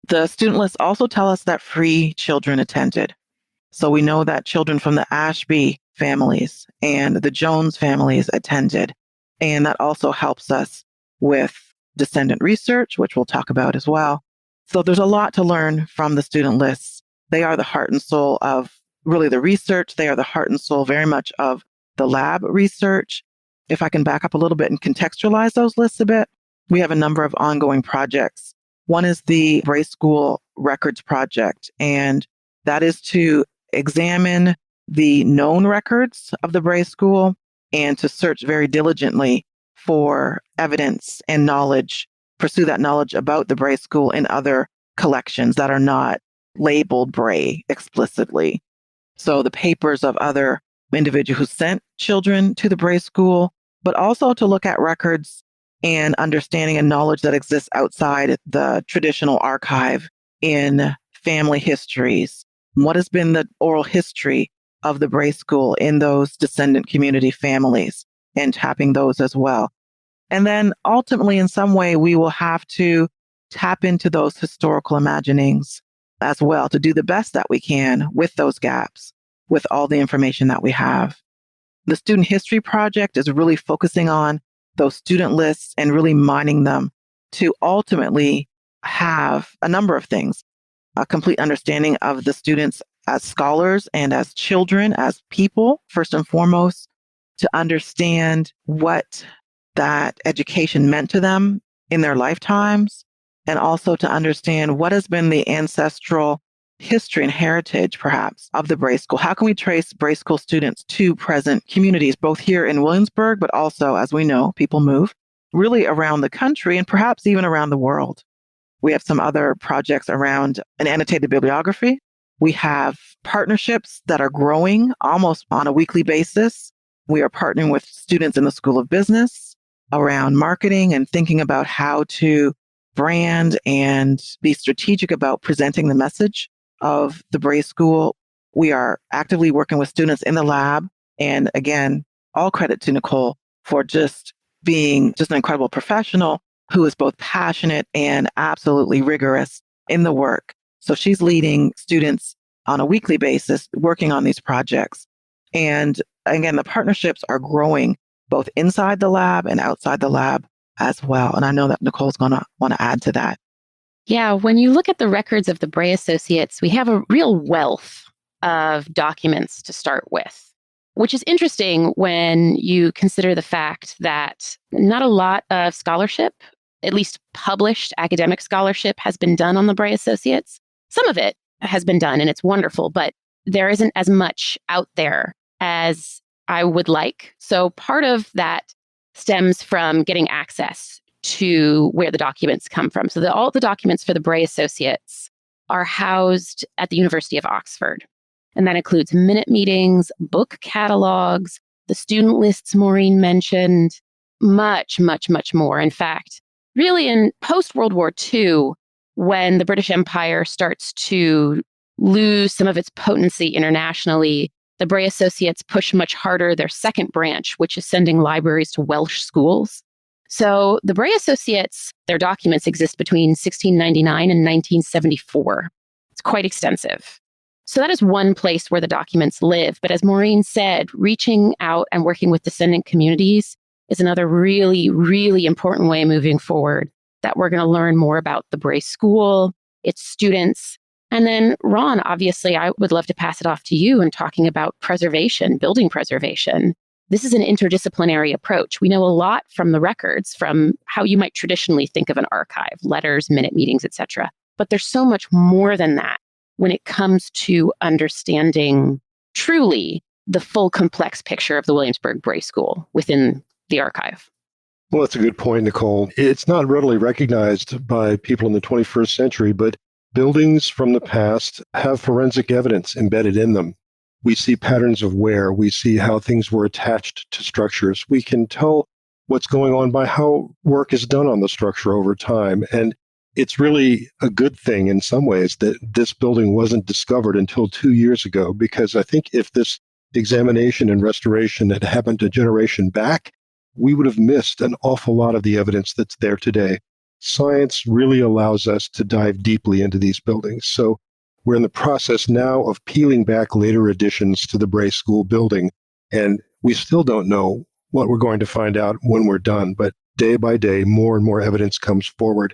The student lists also tell us that free children attended. So we know that children from the Ashby families and the Jones families attended. And that also helps us with descendant research, which we'll talk about as well. So there's a lot to learn from the student lists. They are the heart and soul of really the research. They are the heart and soul very much of the lab research. If I can back up a little bit and contextualize those lists a bit, we have a number of ongoing projects. One is the Bray School Records Project, and that is to examine the known records of the Bray School and to search very diligently for evidence and knowledge, pursue that knowledge about the Bray School in other collections that are not labeled Bray explicitly. So the papers of other individuals who sent children to the Bray School, but also to look at records and understanding and knowledge that exists outside the traditional archive in family histories. What has been the oral history of the Bray School in those descendant community families, and tapping those as well. And then ultimately, in some way, we will have to tap into those historical imaginings as well to do the best that we can with those gaps, with all the information that we have. The Student History Project is really focusing on those student lists and really mining them to ultimately have a number of things: a complete understanding of the students as scholars and as children, as people, first and foremost, to understand what that education meant to them in their lifetimes, and also to understand what has been the ancestral history and heritage, perhaps, of the Bray School. How can we trace Bray School students to present communities, both here in Williamsburg, but also, as we know, people move really around the country and perhaps even around the world. We have some other projects around an annotated bibliography. We have partnerships that are growing almost on a weekly basis. We are partnering with students in the School of Business around marketing and thinking about how to brand and be strategic about presenting the message of the Bray School. We are actively working with students in the lab. And again, all credit to Nicole for just being just an incredible professional who is both passionate and absolutely rigorous in the work. So she's leading students on a weekly basis, working on these projects. And again, the partnerships are growing both inside the lab and outside the lab as well. And I know that Nicole's going to want to add to that. Yeah, when you look at the records of the Bray Associates, we have a real wealth of documents to start with, which is interesting when you consider the fact that not a lot of scholarship, at least published academic scholarship, has been done on the Bray Associates. Some of it has been done and it's wonderful, but there isn't as much out there as I would like. So part of that stems from getting access to where the documents come from. So all the documents for the Bray Associates are housed at the University of Oxford. And that includes minute meetings, book catalogs, the student lists Maureen mentioned, much, much, much more. In fact, really in post-World War II, when the British Empire starts to lose some of its potency internationally, the Bray Associates push much harder their second branch, which is sending libraries to Welsh schools. So the Bray Associates, their documents exist between 1699 and 1974. It's quite extensive. So that is one place where the documents live. But as Maureen said, reaching out and working with descendant communities is another really, really important way moving forward, that we're going to learn more about the Bray School, its students. And then, Ron, obviously, I would love to pass it off to you in talking about preservation, building preservation. this is an interdisciplinary approach. We know a lot from the records, from how you might traditionally think of an archive, letters, minute meetings, etc. But there's so much more than that when it comes to understanding truly the full complex picture of the Williamsburg Bray School within the archive. Well, that's a good point, Nicole. It's not readily recognized by people in the 21st century, but buildings from the past have forensic evidence embedded in them. We see patterns of wear. We see how things were attached to structures. We can tell what's going on by how work is done on the structure over time. And it's really a good thing in some ways that this building wasn't discovered until 2 years ago, because I think if this examination and restoration had happened a generation back, we would have missed an awful lot of the evidence that's there today. Science really allows us to dive deeply into these buildings. So we're in the process now of peeling back later additions to the Bray School building, and we still don't know what we're going to find out when we're done, but day by day, more and more evidence comes forward.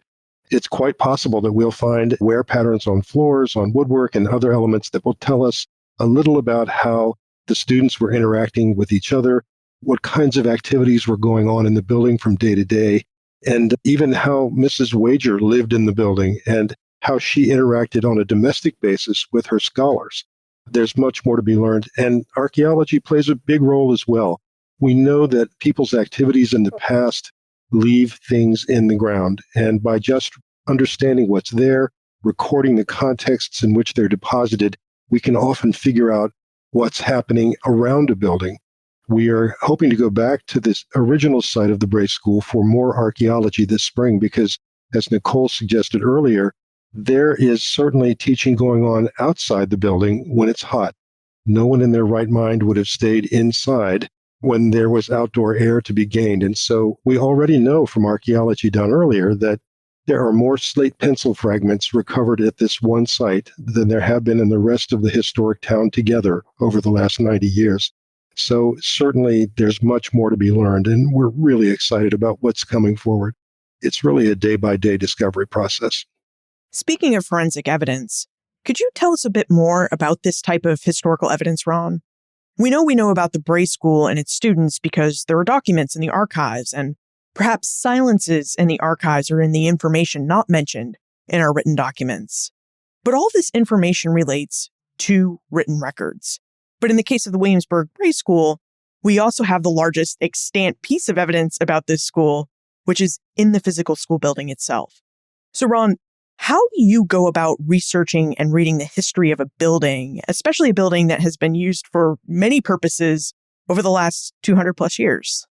It's quite possible that we'll find wear patterns on floors, on woodwork, and other elements that will tell us a little about how the students were interacting with each other, what kinds of activities were going on in the building from day to day, and even how Mrs. Wager lived in the building and how she interacted on a domestic basis with her scholars. There's much more to be learned, and archaeology plays a big role as well. We know that people's activities in the past leave things in the ground, and by just understanding what's there, recording the contexts in which they're deposited, we can often figure out what's happening around a building. We are hoping to go back to this original site of the Bray School for more archaeology this spring because, as Nicole suggested earlier, there is certainly teaching going on outside the building when it's hot. No one in their right mind would have stayed inside when there was outdoor air to be gained. And so we already know from archaeology done earlier that there are more slate pencil fragments recovered at this one site than there have been in the rest of the historic town together over the last 90 years. So certainly there's much more to be learned, and we're really excited about what's coming forward. It's really a day-by-day discovery process. Speaking of forensic evidence, could you tell us a bit more about this type of historical evidence, Ron? We know about the Bray School and its students because there are documents in the archives, and perhaps silences in the archives or in the information not mentioned in our written documents. But all this information relates to written records. But in the case of the Williamsburg Bray School, we also have the largest extant piece of evidence about this school, which is in the physical school building itself. So, Ron, how do you go about researching and reading the history of a building, especially a building that has been used for many purposes over the last 200 plus years?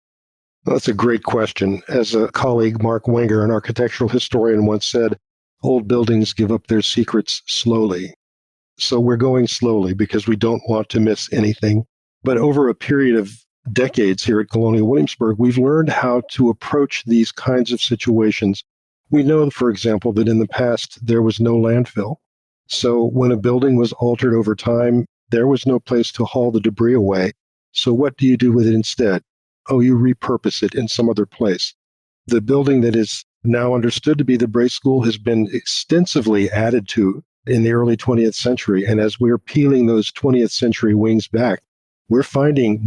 Well, that's a great question. As a colleague, Mark Wenger, an architectural historian, once said, old buildings give up their secrets slowly. So we're going slowly because we don't want to miss anything. But over a period of decades here at Colonial Williamsburg, we've learned how to approach these kinds of situations. We know, for example, that in the past, there was no landfill. So when a building was altered over time, there was no place to haul the debris away. So what do you do with it instead? Oh, you repurpose it in some other place. The building that is now understood to be the Bray School has been extensively added to in the early 20th century. And as we're peeling those 20th century wings back, we're finding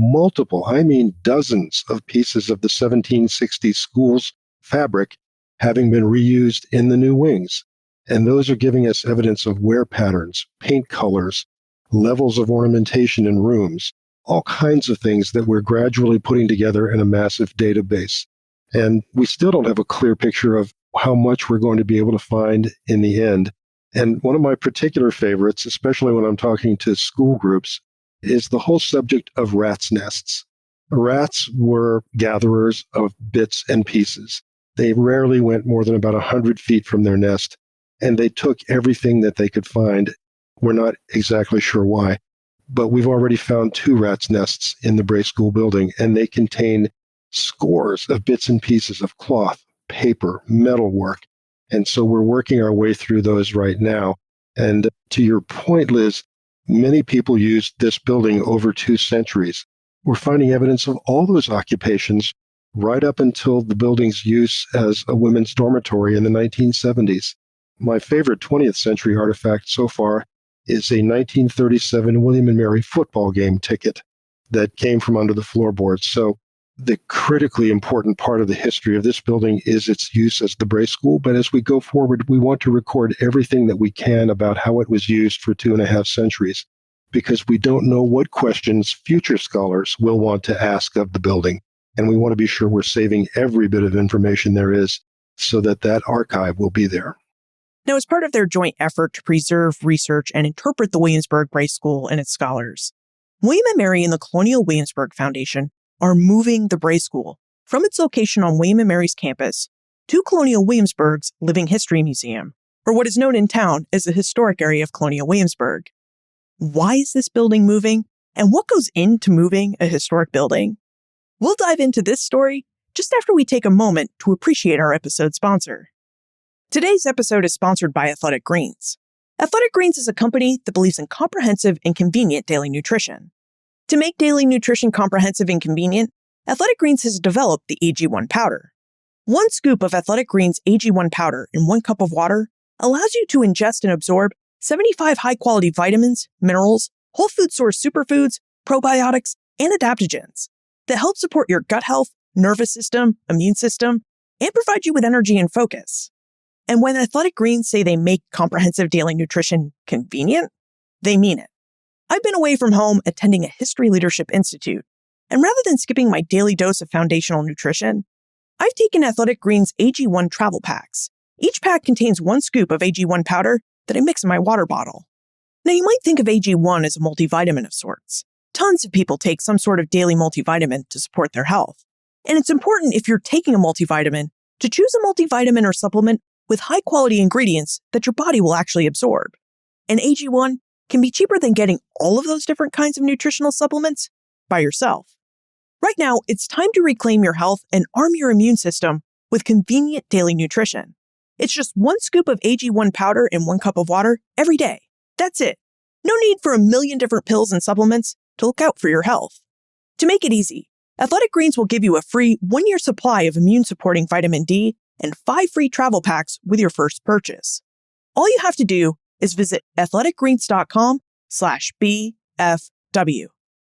dozens of pieces of the 1760s school's fabric having been reused in the new wings. And those are giving us evidence of wear patterns, paint colors, levels of ornamentation in rooms, all kinds of things that we're gradually putting together in a massive database. And we still don't have a clear picture of how much we're going to be able to find in the end. And one of my particular favorites, especially when I'm talking to school groups, is the whole subject of rats' nests. Rats were gatherers of bits and pieces. They rarely went more than about 100 feet from their nest, and they took everything that they could find. We're not exactly sure why, but we've already found 2 rats' nests in the Bray School building, and they contain scores of bits and pieces of cloth, paper, metalwork. And so we're working our way through those right now. And to your point, Liz, many people used this building over 2 centuries. We're finding evidence of all those occupations right up until the building's use as a women's dormitory in the 1970s. My favorite 20th century artifact so far is a 1937 William and Mary football game ticket. that came from under the floorboards. So the critically important part of the history of this building is its use as the Bray School. But as we go forward, we want to record everything that we can about how it was used for 2.5 centuries, because we don't know what questions future scholars will want to ask of the building. And we want to be sure we're saving every bit of information there is so that that archive will be there. Now, as part of their joint effort to preserve, research, and interpret the Williamsburg Bray School and its scholars, William and Mary and the Colonial Williamsburg Foundation are moving the Bray School from its location on William and Mary's campus to Colonial Williamsburg's Living History Museum, or what is known in town as the historic area of Colonial Williamsburg. Why is this building moving, and what goes into moving a historic building? We'll dive into this story just after we take a moment to appreciate our episode sponsor. Today's episode is sponsored by Athletic Greens. Athletic Greens is a company that believes in comprehensive and convenient daily nutrition. To make daily nutrition comprehensive and convenient, Athletic Greens has developed the AG1 powder. 1 scoop of Athletic Greens AG1 powder in 1 cup of water allows you to ingest and absorb 75 high-quality vitamins, minerals, whole food source superfoods, probiotics, and adaptogens that help support your gut health, nervous system, immune system, and provide you with energy and focus. And when Athletic Greens say they make comprehensive daily nutrition convenient, they mean it. I've been away from home attending a History Leadership Institute, and rather than skipping my daily dose of foundational nutrition, I've taken Athletic Greens AG1 travel packs. Each pack contains 1 scoop of AG1 powder that I mix in my water bottle. Now, you might think of AG1 as a multivitamin of sorts. Tons of people take some sort of daily multivitamin to support their health. And it's important, if you're taking a multivitamin, to choose a multivitamin or supplement with high-quality ingredients that your body will actually absorb. And AG1 can be cheaper than getting all of those different kinds of nutritional supplements by yourself. Right now, it's time to reclaim your health and arm your immune system with convenient daily nutrition. It's just 1 scoop of AG1 powder in 1 cup of water every day. That's it. No need for a million different pills and supplements to look out for your health. To make it easy, Athletic Greens will give you a free 1-year supply of immune-supporting vitamin D and 5 free travel packs with your first purchase. All you have to do is visit athleticgreens.com/BFW.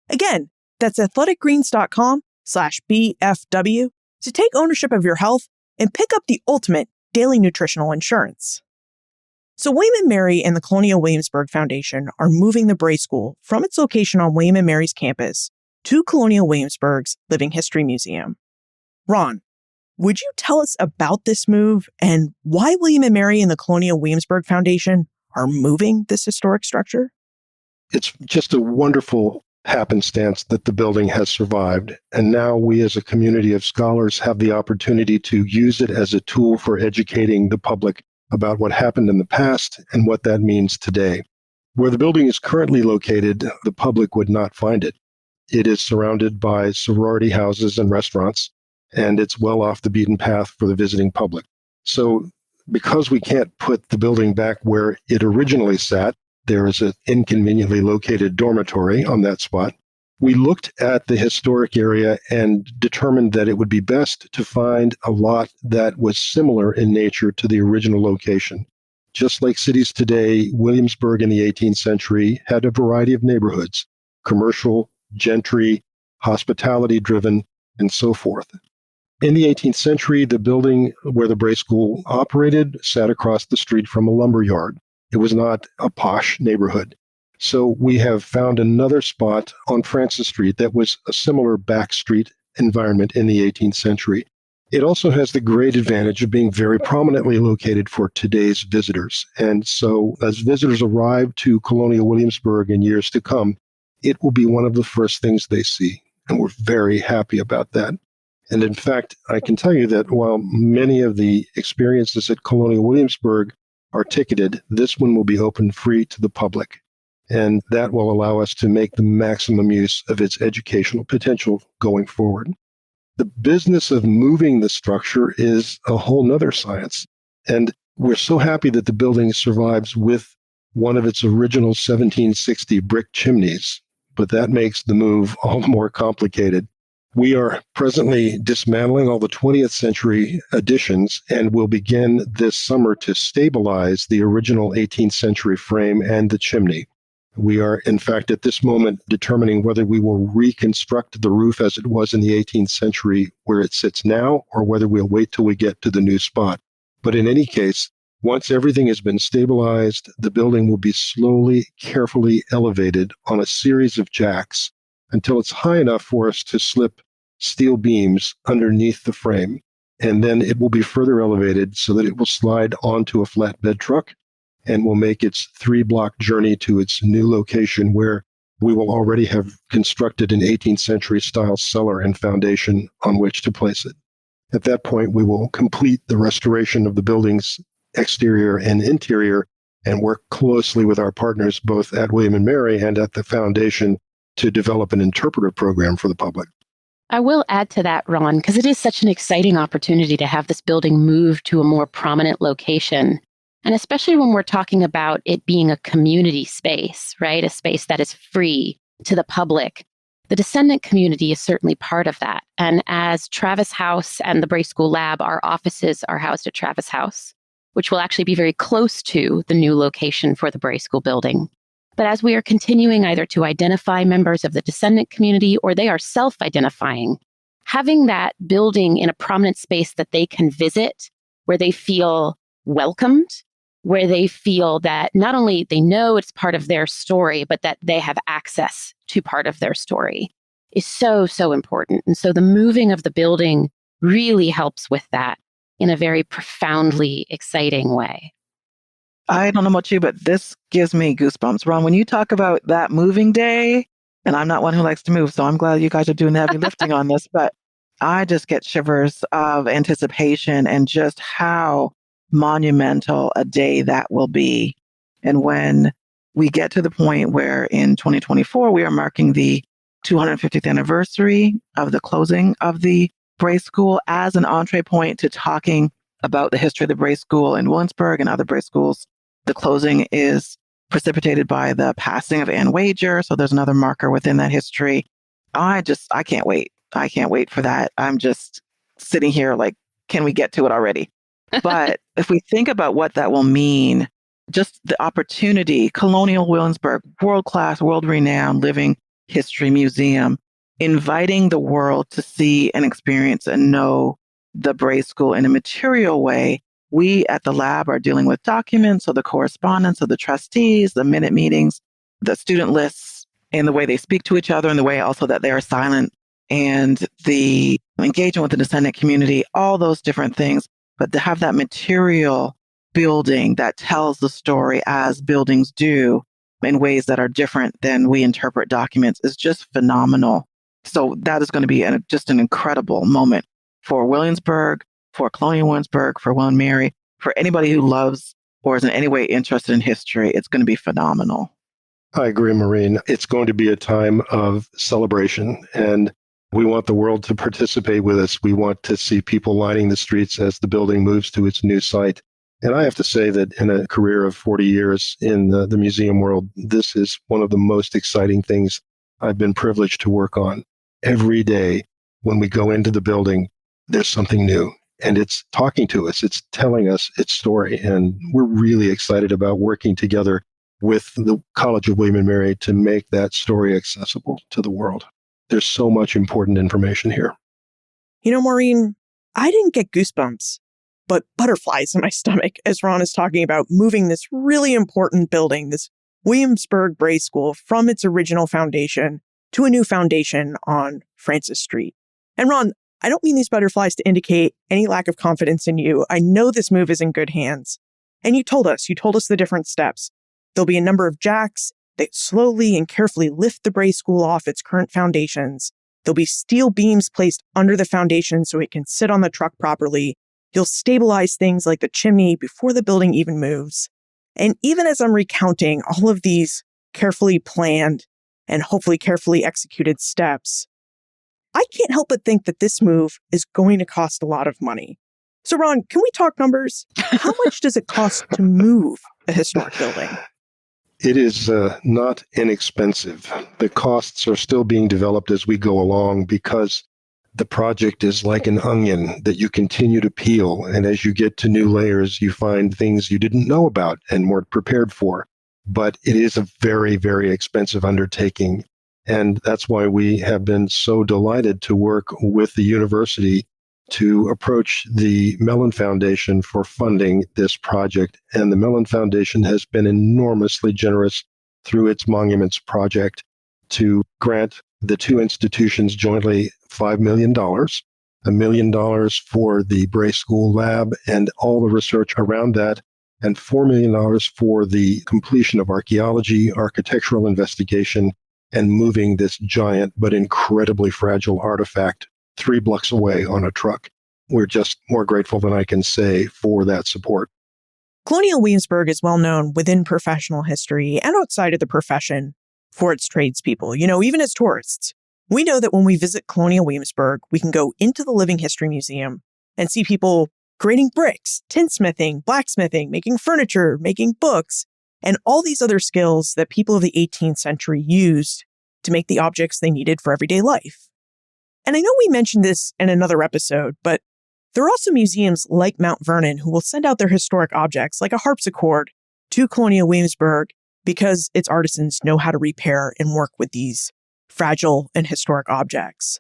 Again, that's athleticgreens.com/BFW to take ownership of your health and pick up the ultimate daily nutritional insurance. So William and Mary and the Colonial Williamsburg Foundation are moving the Bray School from its location on William and Mary's campus to Colonial Williamsburg's Living History Museum. Ron, would you tell us about this move and why William and Mary and the Colonial Williamsburg Foundation are moving this historic structure? It's just a wonderful happenstance that the building has survived. And now we as a community of scholars have the opportunity to use it as a tool for educating the public about what happened in the past and what that means today. Where the building is currently located, the public would not find it. It is surrounded by sorority houses and restaurants, and it's well off the beaten path for the visiting public. So because we can't put the building back where it originally sat, there is an inconveniently located dormitory on that spot. We looked at the historic area and determined that it would be best to find a lot that was similar in nature to the original location. Just like cities today, Williamsburg in the 18th century had a variety of neighborhoods, commercial, gentry, hospitality-driven, and so forth. In the 18th century, the building where the Bray School operated sat across the street from a lumber yard. It was not a posh neighborhood. So we have found another spot on Francis Street that was a similar back street environment in the 18th century. It also has the great advantage of being very prominently located for today's visitors. And so as visitors arrive to Colonial Williamsburg in years to come, it will be one of the first things they see. And we're very happy about that. And in fact, I can tell you that while many of the experiences at Colonial Williamsburg are ticketed, this one will be open free to the public. And that will allow us to make the maximum use of its educational potential going forward. The business of moving the structure is a whole nother science. And we're so happy that the building survives with one of its original 1760 brick chimneys, but that makes the move all the more complicated. We are presently dismantling all the 20th century additions and will begin this summer to stabilize the original 18th century frame and the chimney. We are, in fact, at this moment determining whether we will reconstruct the roof as it was in the 18th century where it sits now, or whether we'll wait till we get to the new spot. But in any case, once everything has been stabilized, the building will be slowly, carefully elevated on a series of jacks until it's high enough for us to slip steel beams underneath the frame. And then it will be further elevated so that it will slide onto a flatbed truck and will make its 3-block journey to its new location, where we will already have constructed an 18th century style cellar and foundation on which to place it. At that point, we will complete the restoration of the building's exterior and interior and work closely with our partners both at William & Mary and at the foundation to develop an interpretive program for the public. I will add to that, Ron, because it is such an exciting opportunity to have this building move to a more prominent location. And especially when we're talking about it being a community space, right? A space that is free to the public. The descendant community is certainly part of that. And as Travis House and the Bray School Lab, our offices are housed at Travis House, which will actually be very close to the new location for the Bray School building. But as we are continuing either to identify members of the descendant community or they are self-identifying, having that building in a prominent space that they can visit, where they feel welcomed, where they feel that not only they know it's part of their story, but that they have access to part of their story is so, so important. And so the moving of the building really helps with that in a very profoundly exciting way. I don't know about you, but this gives me goosebumps. Ron, when you talk about that moving day, and I'm not one who likes to move, so I'm glad you guys are doing the heavy lifting on this, but I just get shivers of anticipation and just how monumental a day that will be. And when we get to the point where in 2024, we are marking the 250th anniversary of the closing of the Bray School as an entree point to talking about the history of the Bray School in Williamsburg and other Bray schools. The closing is precipitated by the passing of Ann Wager. So there's another marker within that history. I can't wait. I can't wait for that. I'm just sitting here like, can we get to it already? But if we think about what that will mean, just the opportunity, Colonial Williamsburg, world-class, world-renowned living history museum, inviting the world to see and experience and know the Bray School in a material way. We at the lab are dealing with documents, so the correspondence of the trustees, the minute meetings, the student lists, and the way they speak to each other, and the way also that they are silent, and the engagement with the descendant community, all those different things. But to have that material building that tells the story as buildings do in ways that are different than we interpret documents is just phenomenal. So that is going to be just an incredible moment for Williamsburg, for Colonial Williamsburg, for William & Mary, for anybody who loves or is in any way interested in history. It's going to be phenomenal. I agree, Maureen. It's going to be a time of celebration, and we want the world to participate with us. We want to see people lining the streets as the building moves to its new site. And I have to say that in a career of 40 years in the museum world, this is one of the most exciting things I've been privileged to work on. Every day when we go into the building, there's something new. And it's talking to us. It's telling us its story. And we're really excited about working together with the College of William & Mary to make that story accessible to the world. There's so much important information here. You know, Maureen, I didn't get goosebumps, but butterflies in my stomach as Ron is talking about moving this really important building, this Williamsburg Bray School, from its original foundation to a new foundation on Francis Street. And Ron, I don't mean these butterflies to indicate any lack of confidence in you. I know this move is in good hands. And you told us the different steps. There'll be a number of jacks that slowly and carefully lift the Bray School off its current foundations. There'll be steel beams placed under the foundation so it can sit on the truck properly. You'll stabilize things like the chimney before the building even moves. And even as I'm recounting all of these carefully planned and hopefully carefully executed steps, I can't help but think that this move is going to cost a lot of money. So Ron, can we talk numbers? How much does it cost to move a historic building? It is not inexpensive. The costs are still being developed as we go along because the project is like an onion that you continue to peel. And as you get to new layers, you find things you didn't know about and weren't prepared for. but it is a very, very expensive undertaking. And that's why we have been so delighted to work with the university to approach the Mellon Foundation for funding this project. And the Mellon Foundation has been enormously generous through its Monuments Project to grant the two institutions jointly $5 million, $1 million for the Bray School lab and all the research around that, and $4 million for the completion of archaeology, architectural investigation, and moving this giant but incredibly fragile artifact 3 blocks away on a truck. We're just more grateful than I can say for that support. Colonial Williamsburg is well known within professional history and outside of the profession for its tradespeople. Even as tourists, we know that when we visit Colonial Williamsburg, we can go into the Living History Museum and see people creating bricks, tinsmithing, blacksmithing, making furniture, making books, and all these other skills that people of the 18th century used to make the objects they needed for everyday life. And I know we mentioned this in another episode, but there are also museums like Mount Vernon who will send out their historic objects, like a harpsichord, to Colonial Williamsburg because its artisans know how to repair and work with these fragile and historic objects.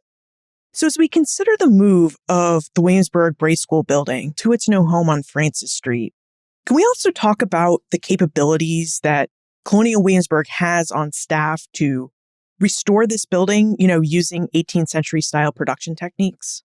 So as we consider the move of the Williamsburg Bray School building to its new home on Francis Street, can we also talk about the capabilities that Colonial Williamsburg has on staff to restore this building, using 18th century style production techniques?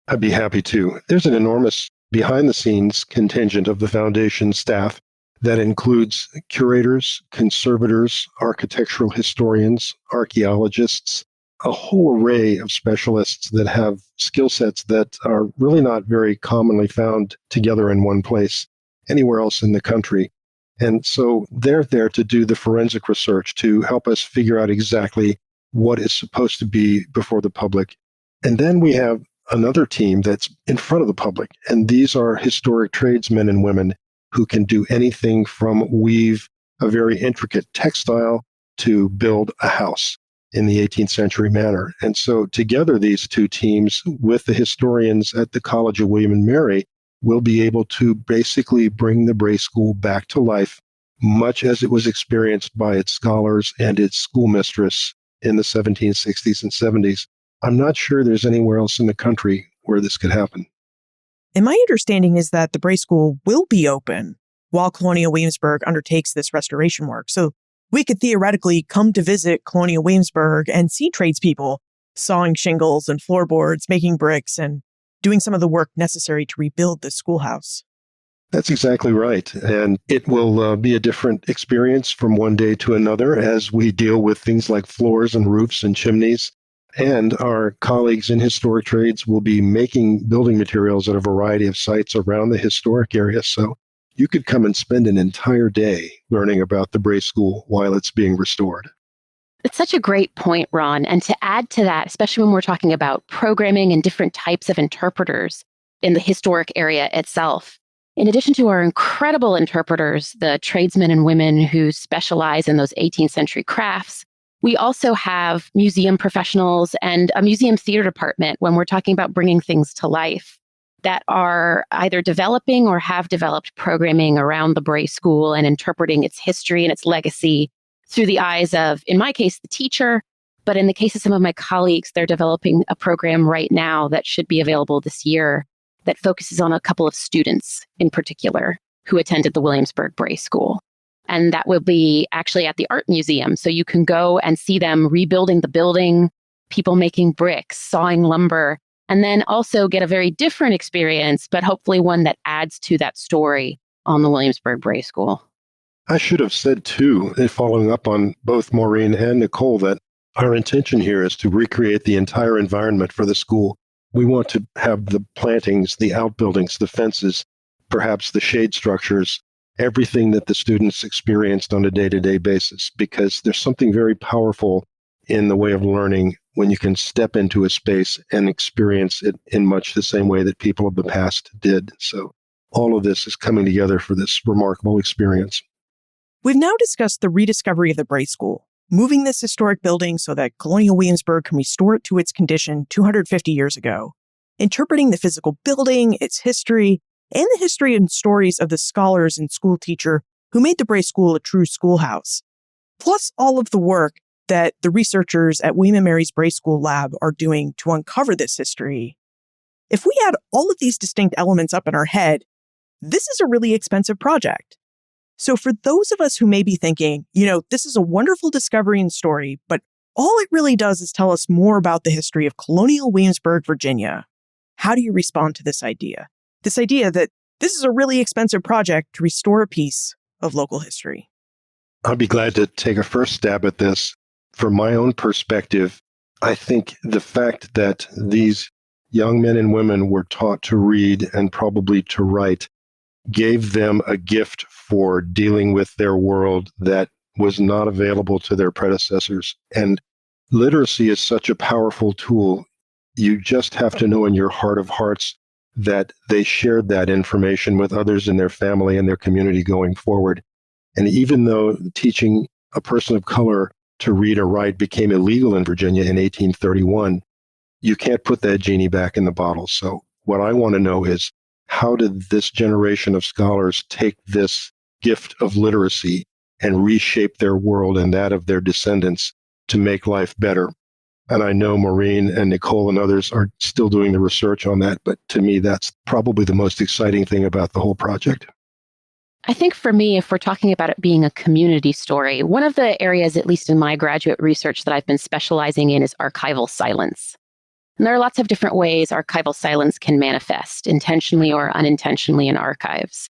I'd be happy to. There's an enormous behind-the-scenes contingent of the foundation staff that includes curators, conservators, architectural historians, archaeologists, a whole array of specialists that have skill sets that are really not very commonly found together in one place anywhere else in the country. And so they're there to do the forensic research to help us figure out exactly what is supposed to be before the public. And then we have another team that's in front of the public. And these are historic tradesmen and women who can do anything from weave a very intricate textile to build a house in the 18th century manner. And so together, these two teams with the historians at the College of William and Mary will be able to basically bring the Bray School back to life, much as it was experienced by its scholars and its schoolmistress in the 1760s and 70s. I'm not sure there's anywhere else in the country where this could happen. And my understanding is that the Bray School will be open while Colonial Williamsburg undertakes this restoration work. So we could theoretically come to visit Colonial Williamsburg and see tradespeople sawing shingles and floorboards, making bricks, and doing some of the work necessary to rebuild the schoolhouse. That's exactly right. And it will be a different experience from one day to another as we deal with things like floors and roofs and chimneys. And our colleagues in historic trades will be making building materials at a variety of sites around the historic area. So you could come and spend an entire day learning about the Bray School while it's being restored. It's such a great point, Ron. And to add to that, especially when we're talking about programming and different types of interpreters in the historic area itself, in addition to our incredible interpreters, the tradesmen and women who specialize in those 18th century crafts, we also have museum professionals and a museum theater department when we're talking about bringing things to life that are either developing or have developed programming around the Bray School and interpreting its history and its legacy through the eyes of, in my case, the teacher. But in the case of some of my colleagues, they're developing a program right now that should be available this year that focuses on a couple of students in particular who attended the Williamsburg Bray School. And that will be actually at the Art Museum. So you can go and see them rebuilding the building, people making bricks, sawing lumber, and then also get a very different experience, but hopefully one that adds to that story on the Williamsburg Bray School. I should have said, too, following up on both Maureen and Nicole, that our intention here is to recreate the entire environment for the school. We want to have the plantings, the outbuildings, the fences, perhaps the shade structures, everything that the students experienced on a day-to-day basis, because there's something very powerful in the way of learning when you can step into a space and experience it in much the same way that people of the past did. So all of this is coming together for this remarkable experience. We've now discussed the rediscovery of the Bray School, moving this historic building so that Colonial Williamsburg can restore it to its condition 250 years ago, interpreting the physical building, its history, and the history and stories of the scholars and school teacher who made the Bray School a true schoolhouse, plus all of the work that the researchers at William and Mary's Bray School lab are doing to uncover this history. If we add all of these distinct elements up in our head, this is a really expensive project. So for those of us who may be thinking, this is a wonderful discovery and story, but all it really does is tell us more about the history of colonial Williamsburg, Virginia. How do you respond to this idea? This idea that this is a really expensive project to restore a piece of local history. I'd be glad to take a first stab at this. From my own perspective, I think the fact that these young men and women were taught to read and probably to write gave them a gift for dealing with their world that was not available to their predecessors. And literacy is such a powerful tool. You just have to know in your heart of hearts that they shared that information with others in their family and their community going forward. And even though teaching a person of color to read or write became illegal in Virginia in 1831, you can't put that genie back in the bottle. So what I want to know is, how did this generation of scholars take this gift of literacy and reshape their world and that of their descendants to make life better? And I know Maureen and Nicole and others are still doing the research on that, but to me, that's probably the most exciting thing about the whole project. I think for me, if we're talking about it being a community story, one of the areas, at least in my graduate research, that I've been specializing in is archival silence. And there are lots of different ways archival silence can manifest, intentionally or unintentionally, in archives.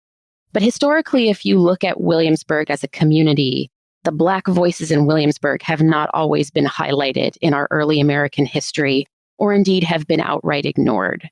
But historically, if you look at Williamsburg as a community, the Black voices in Williamsburg have not always been highlighted in our early American history, or indeed have been outright ignored.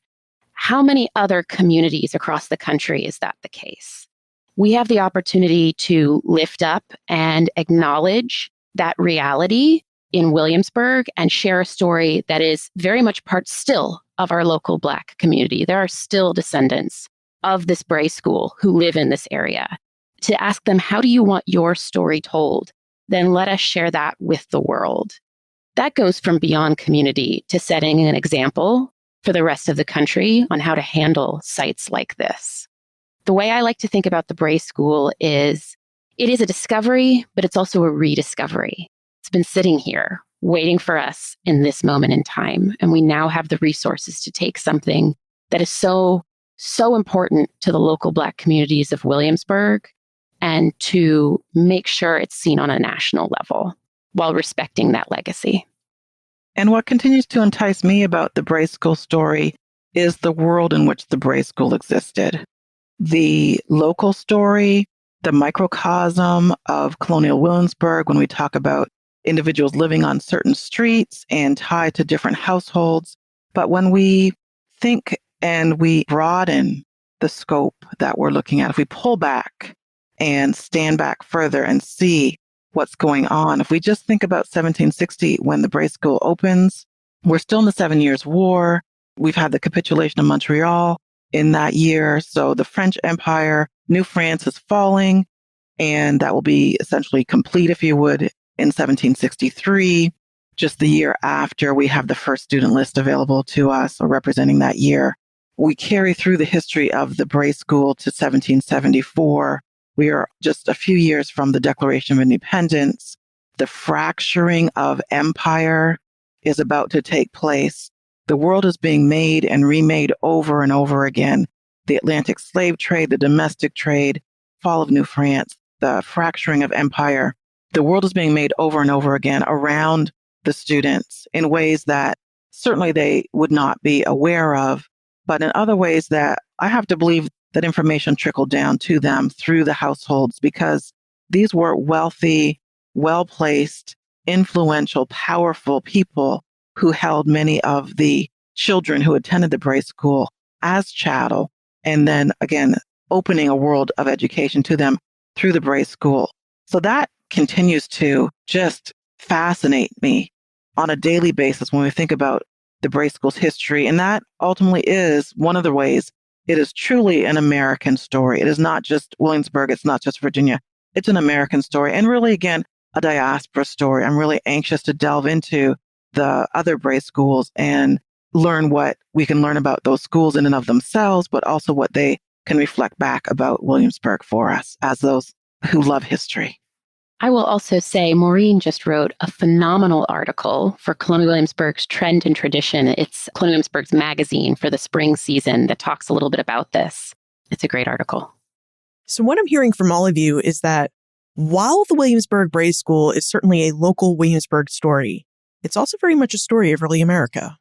How many other communities across the country is that the case? We have the opportunity to lift up and acknowledge that reality in Williamsburg and share a story that is very much part still of our local Black community. There are still descendants of this Bray School who live in this area. To ask them, how do you want your story told? Then let us share that with the world. That goes from beyond community to setting an example for the rest of the country on how to handle sites like this. The way I like to think about the Bray School is, it is a discovery, but it's also a rediscovery. It's been sitting here waiting for us in this moment in time. And we now have the resources to take something that is so important to the local Black communities of Williamsburg and to make sure it's seen on a national level while respecting that legacy. And what continues to entice me about the Bray School story is the world in which the Bray School existed. The local story, the microcosm of colonial Williamsburg, when we talk about individuals living on certain streets and tied to different households. But when we think and we broaden the scope that we're looking at, if we pull back and stand back further and see what's going on, if we just think about 1760 when the Bray School opens, we're still in the 7 Years' War. We've had the capitulation of Montreal in that year. So the French Empire, New France is falling, and that will be essentially complete, if you would, in 1763. Just the year after, we have the first student list available to us, or representing that year. We carry through the history of the Bray School to 1774. We are just a few years from the Declaration of Independence. The fracturing of empire is about to take place. The world is being made and remade over and over again. The Atlantic slave trade, the domestic trade, fall of New France, the fracturing of empire. The world is being made over and over again around the students in ways that certainly they would not be aware of, but in other ways that I have to believe that information trickled down to them through the households, because these were wealthy, well-placed, influential, powerful people who held many of the children who attended the Bray School as chattel, and then again, opening a world of education to them through the Bray School. So that continues to just fascinate me on a daily basis when we think about the Bray School's history. And that ultimately is one of the ways it is truly an American story. It is not just Williamsburg. It's not just Virginia. It's an American story. And really, again, a diaspora story. I'm really anxious to delve into the other Bray schools and learn what we can learn about those schools in and of themselves, but also what they can reflect back about Williamsburg for us as those who love history. I will also say Maureen just wrote a phenomenal article for Colonial Williamsburg's Trend and Tradition. It's Colonial Williamsburg's magazine for the spring season that talks a little bit about this. It's a great article. So what I'm hearing from all of you is that while the Williamsburg Bray School is certainly a local Williamsburg story, it's also very much a story of early America.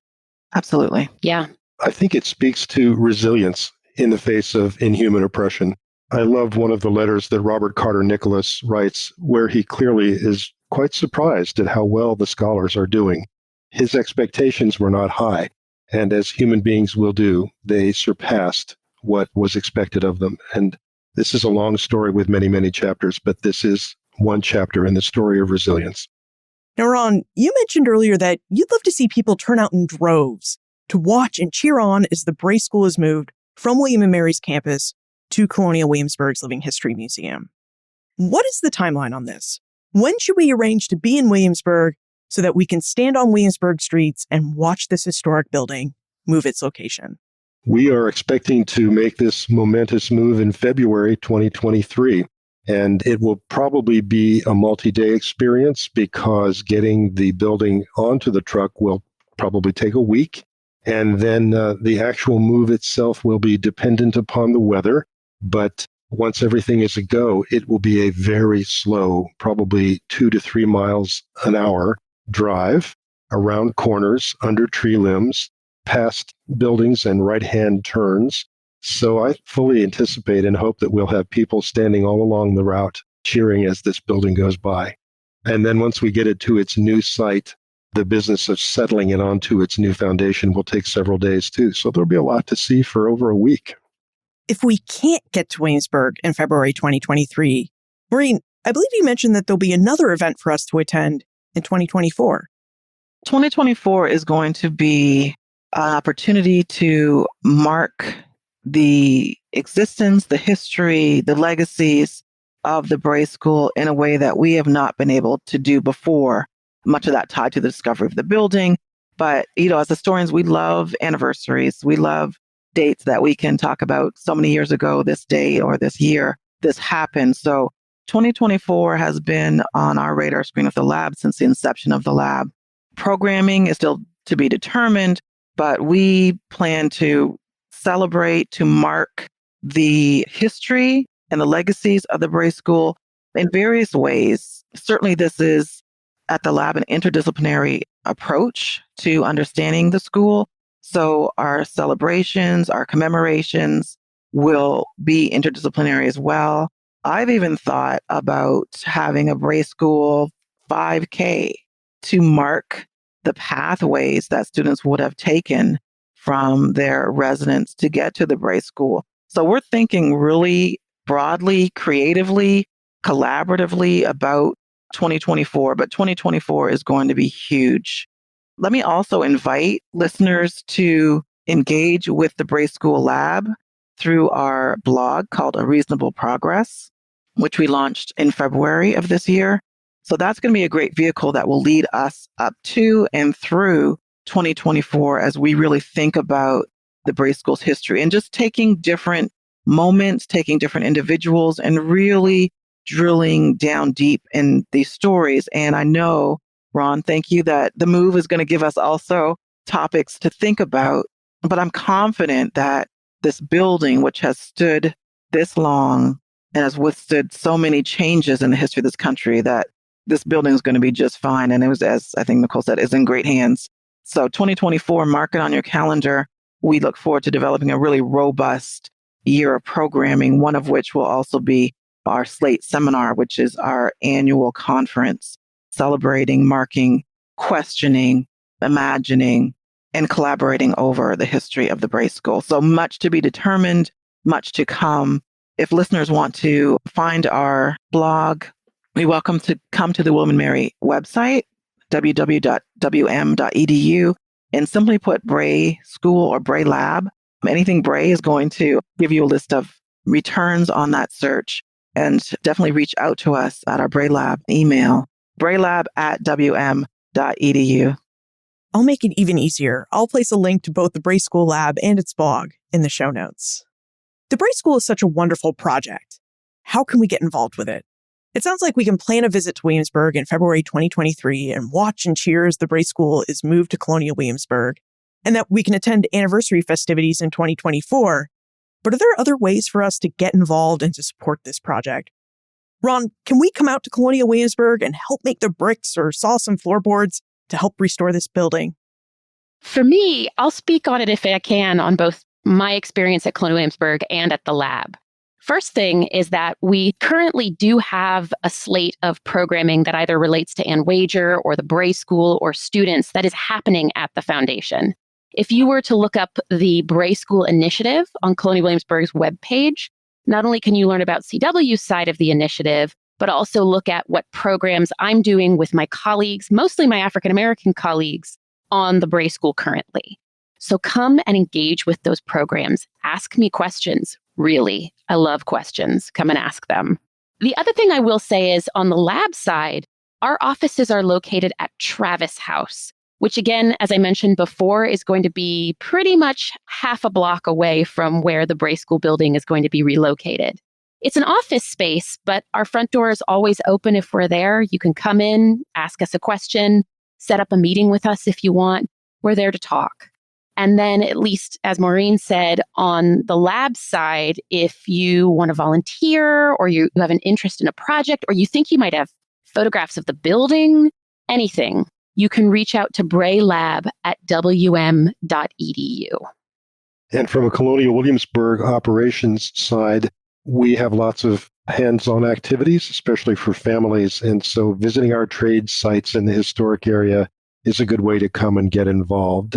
Absolutely. Yeah. I think it speaks to resilience in the face of inhuman oppression. I love one of the letters that Robert Carter Nicholas writes, where he clearly is quite surprised at how well the scholars are doing. His expectations were not high, and as human beings will do, they surpassed what was expected of them. And this is a long story with many, many chapters, but this is one chapter in the story of resilience. Now, Ron, you mentioned earlier that you'd love to see people turn out in droves to watch and cheer on as the Bray School is moved from William and Mary's campus to Colonial Williamsburg's Living History Museum. What is the timeline on this? When should we arrange to be in Williamsburg so that we can stand on Williamsburg streets and watch this historic building move its location? We are expecting to make this momentous move in February 2023, and it will probably be a multi-day experience because getting the building onto the truck will probably take a week, and then the actual move itself will be dependent upon the weather. But once everything is a go, it will be a very slow, probably 2 to 3 miles an hour drive around corners, under tree limbs, past buildings and right-hand turns. So I fully anticipate and hope that we'll have people standing all along the route cheering as this building goes by. And then once we get it to its new site, the business of settling it onto its new foundation will take several days too. So there'll be a lot to see for over a week. If we can't get to Williamsburg in February 2023, Maureen, I believe you mentioned that there'll be another event for us to attend in 2024. 2024 is going to be an opportunity to mark the existence, the history, the legacies of the Bray School in a way that we have not been able to do before, much of that tied to the discovery of the building. But, as historians, we love anniversaries. We love dates that we can talk about. So many years ago, this day or this year, this happened. So 2024 has been on our radar screen of the lab since the inception of the lab. Programming is still to be determined, but we plan to celebrate, to mark the history and the legacies of the Bray School in various ways. Certainly, this is at the lab an interdisciplinary approach to understanding the school. So our celebrations, our commemorations will be interdisciplinary as well. I've even thought about having a Bray School 5K to mark the pathways that students would have taken from their residence to get to the Bray School. So we're thinking really broadly, creatively, collaboratively about 2024, but 2024 is going to be huge. Let me also invite listeners to engage with the Bray School Lab through our blog called A Reasonable Progress, which we launched in February of this year. So that's going to be a great vehicle that will lead us up to and through 2024 as we really think about the Bray School's history and just taking different moments, taking different individuals and really drilling down deep in these stories. And I know, Ron, thank you, that the move is going to give us also topics to think about. But I'm confident that this building, which has stood this long and has withstood so many changes in the history of this country, that this building is going to be just fine. And it was, as I think Nicole said, is in great hands. So 2024, mark it on your calendar. We look forward to developing a really robust year of programming, one of which will also be our Slate Seminar, which is our annual conference celebrating, marking, questioning, imagining, and collaborating over the history of the Bray School. So much to be determined, much to come. If listeners want to find our blog, we welcome to come to the William and Mary website, www.wm.edu, and simply put Bray School or Bray Lab. Anything Bray is going to give you a list of returns on that search. And definitely reach out to us at our Bray Lab email, braylab@wm.edu. I'll make it even easier. I'll place a link to both the Bray School Lab and its blog in the show notes. The Bray School is such a wonderful project. How can we get involved with it? It sounds like we can plan a visit to Williamsburg in February 2023 and watch and cheer as the Bray School is moved to Colonial Williamsburg, and that we can attend anniversary festivities in 2024. But are there other ways for us to get involved and to support this project? Ron, can we come out to Colonial Williamsburg and help make the bricks or saw some floorboards to help restore this building? For me, I'll speak on it if I can on both my experience at Colonial Williamsburg and at the lab. First thing is that we currently do have a slate of programming that either relates to Ann Wager or the Bray School or students that is happening at the foundation. If you were to look up the Bray School initiative on Colonial Williamsburg's webpage, not only can you learn about CW's side of the initiative, but also look at what programs I'm doing with my colleagues, mostly my African-American colleagues, on the Bray School currently. So come and engage with those programs. Ask me questions. Really, I love questions. Come and ask them. The other thing I will say is on the lab side, our offices are located at Travis House, which again, as I mentioned before, is going to be pretty much half a block away from where the Bray School building is going to be relocated. It's an office space, but our front door is always open if we're there. You can come in, ask us a question, set up a meeting with us if you want. We're there to talk. And then, at least as Maureen said, on the lab side, if you want to volunteer or you have an interest in a project or you think you might have photographs of the building, anything, you can reach out to braylab@wm.edu. And from a Colonial Williamsburg operations side, we have lots of hands-on activities, especially for families. And so visiting our trade sites in the historic area is a good way to come and get involved.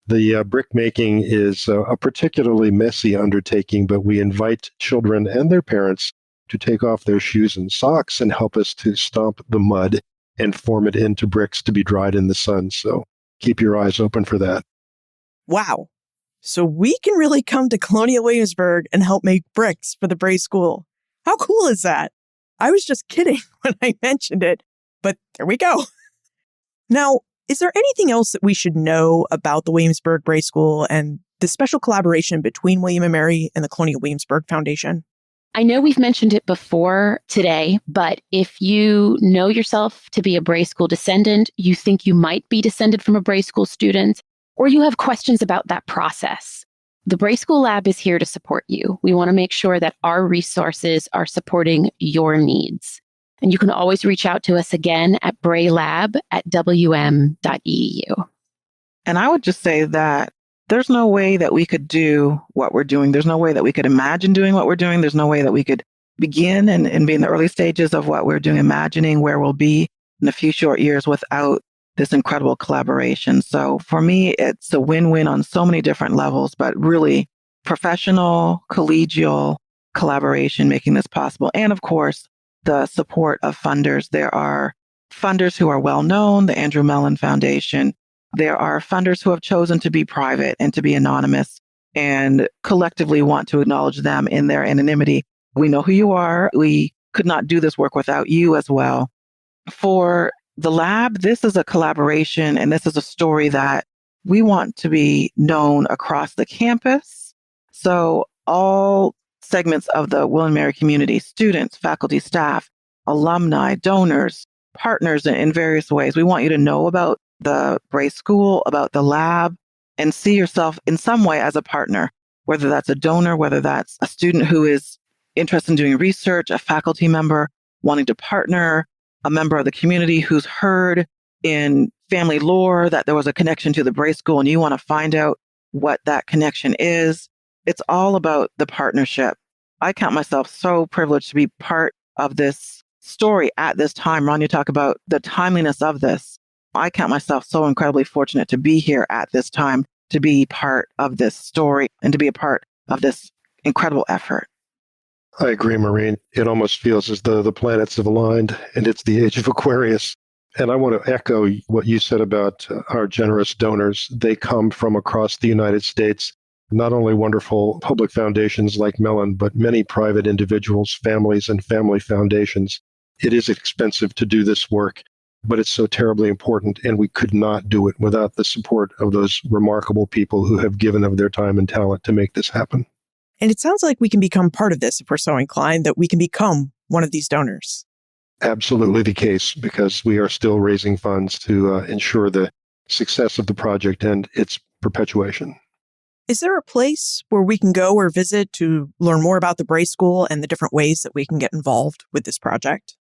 The brick making is a particularly messy undertaking, but we invite children and their parents to take off their shoes and socks and help us to stomp the mud and form it into bricks to be dried in the sun. So keep your eyes open for that. Wow. So we can really come to Colonial Williamsburg and help make bricks for the Bray School. How cool is that? I was just kidding when I mentioned it, but there we go. Now, is there anything else that we should know about the Williamsburg Bray School and the special collaboration between William & Mary and the Colonial Williamsburg Foundation? I know we've mentioned it before today, but if you know yourself to be a Bray School descendant, you think you might be descended from a Bray School student, or you have questions about that process, the Bray School Lab is here to support you. We want to make sure that our resources are supporting your needs. And you can always reach out to us again at braylab@wm.edu. And I would just say that there's no way that we could do what we're doing. There's no way that we could imagine doing what we're doing. There's no way that we could begin and be in the early stages of what we're doing, imagining where we'll be in a few short years without this incredible collaboration. So for me, it's a win-win on so many different levels, but really professional, collegial collaboration making this possible. And of course, the support of funders. There are funders who are well known, the Andrew Mellon Foundation. There are funders who have chosen to be private and to be anonymous and collectively want to acknowledge them in their anonymity. We know who you are. We could not do this work without you as well. For the lab, this is a collaboration and this is a story that we want to be known across the campus. So all segments of the William & Mary community, students, faculty, staff, alumni, donors, partners in various ways. We want you to know about the Bray School, about the lab, and see yourself in some way as a partner, whether that's a donor, whether that's a student who is interested in doing research, a faculty member wanting to partner, a member of the community who's heard in family lore that there was a connection to the Bray School and you want to find out what that connection is. It's all about the partnership. I count myself so privileged to be part of this story at this time. Ron, you talk about the timeliness of this. I count myself so incredibly fortunate to be here at this time, to be part of this story and to be a part of this incredible effort. I agree, Maureen. It almost feels as though the planets have aligned and it's the age of Aquarius. And I want to echo what you said about our generous donors. They come from across the United States. Not only wonderful public foundations like Mellon, but many private individuals, families, and family foundations. It is expensive to do this work, but it's so terribly important, and we could not do it without the support of those remarkable people who have given of their time and talent to make this happen. And it sounds like we can become part of this if we're so inclined, that we can become one of these donors. absolutely the case because we are still raising funds to ensure the success of the project and its perpetuation. Is there a place where we can go or visit to learn more about the Bray School and the different ways that we can get involved with this project?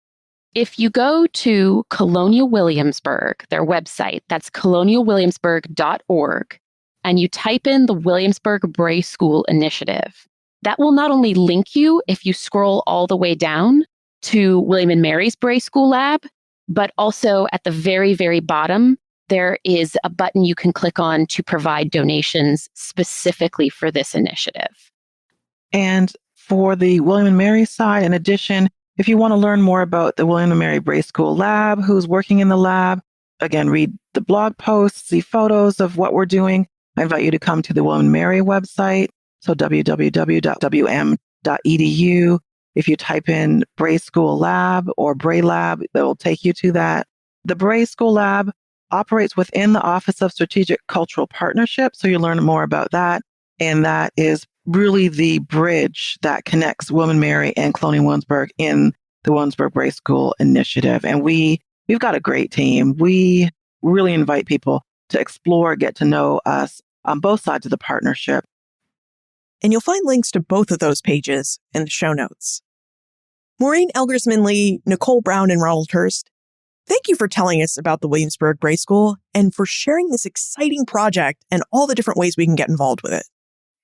If you go to Colonial Williamsburg, their website, that's colonialwilliamsburg.org, and you type in the Williamsburg Bray School initiative, that will not only link you if you scroll all the way down to William and Mary's Bray School Lab, but also at the very, very bottom, there is a button you can click on to provide donations specifically for this initiative. And for the William and Mary side, in addition, if you want to learn more about the William and Mary Bray School Lab, who's working in the lab, again, read the blog posts, see photos of what we're doing. I invite you to come to the William and Mary website, so www.wm.edu. If you type in Bray School Lab or Bray Lab, that will take you to that. The Bray School Lab operates within the Office of Strategic Cultural Partnership, so you learn more about that. And that is really the bridge that connects William and Mary and Colonial Williamsburg in the Williamsburg Bray School initiative. And we've got a great team. We really invite people to explore, get to know us on both sides of the partnership. And you'll find links to both of those pages in the show notes. Maureen Elgersman-Lee, Nicole Brown, and Ronald Hurst, thank you for telling us about the Williamsburg Bray School and for sharing this exciting project and all the different ways we can get involved with it.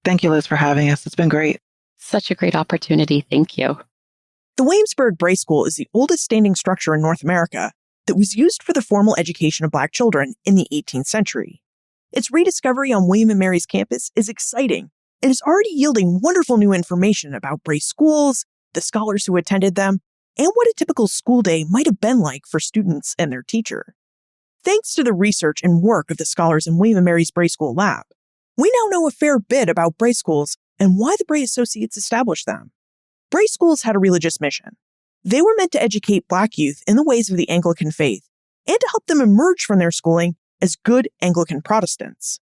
Thank you, Liz, for having us. It's been great. Such a great opportunity. Thank you. The Williamsburg Bray School is the oldest standing structure in North America that was used for the formal education of Black children in the 18th century. Its rediscovery on William and Mary's campus is exciting and is already yielding wonderful new information about Bray schools, the scholars who attended them, and what a typical school day might have been like for students and their teacher. Thanks to the research and work of the scholars in William and Mary's Bray School Lab, we now know a fair bit about Bray schools and why the Bray Associates established them. Bray schools had a religious mission. They were meant to educate Black youth in the ways of the Anglican faith and to help them emerge from their schooling as good Anglican Protestants.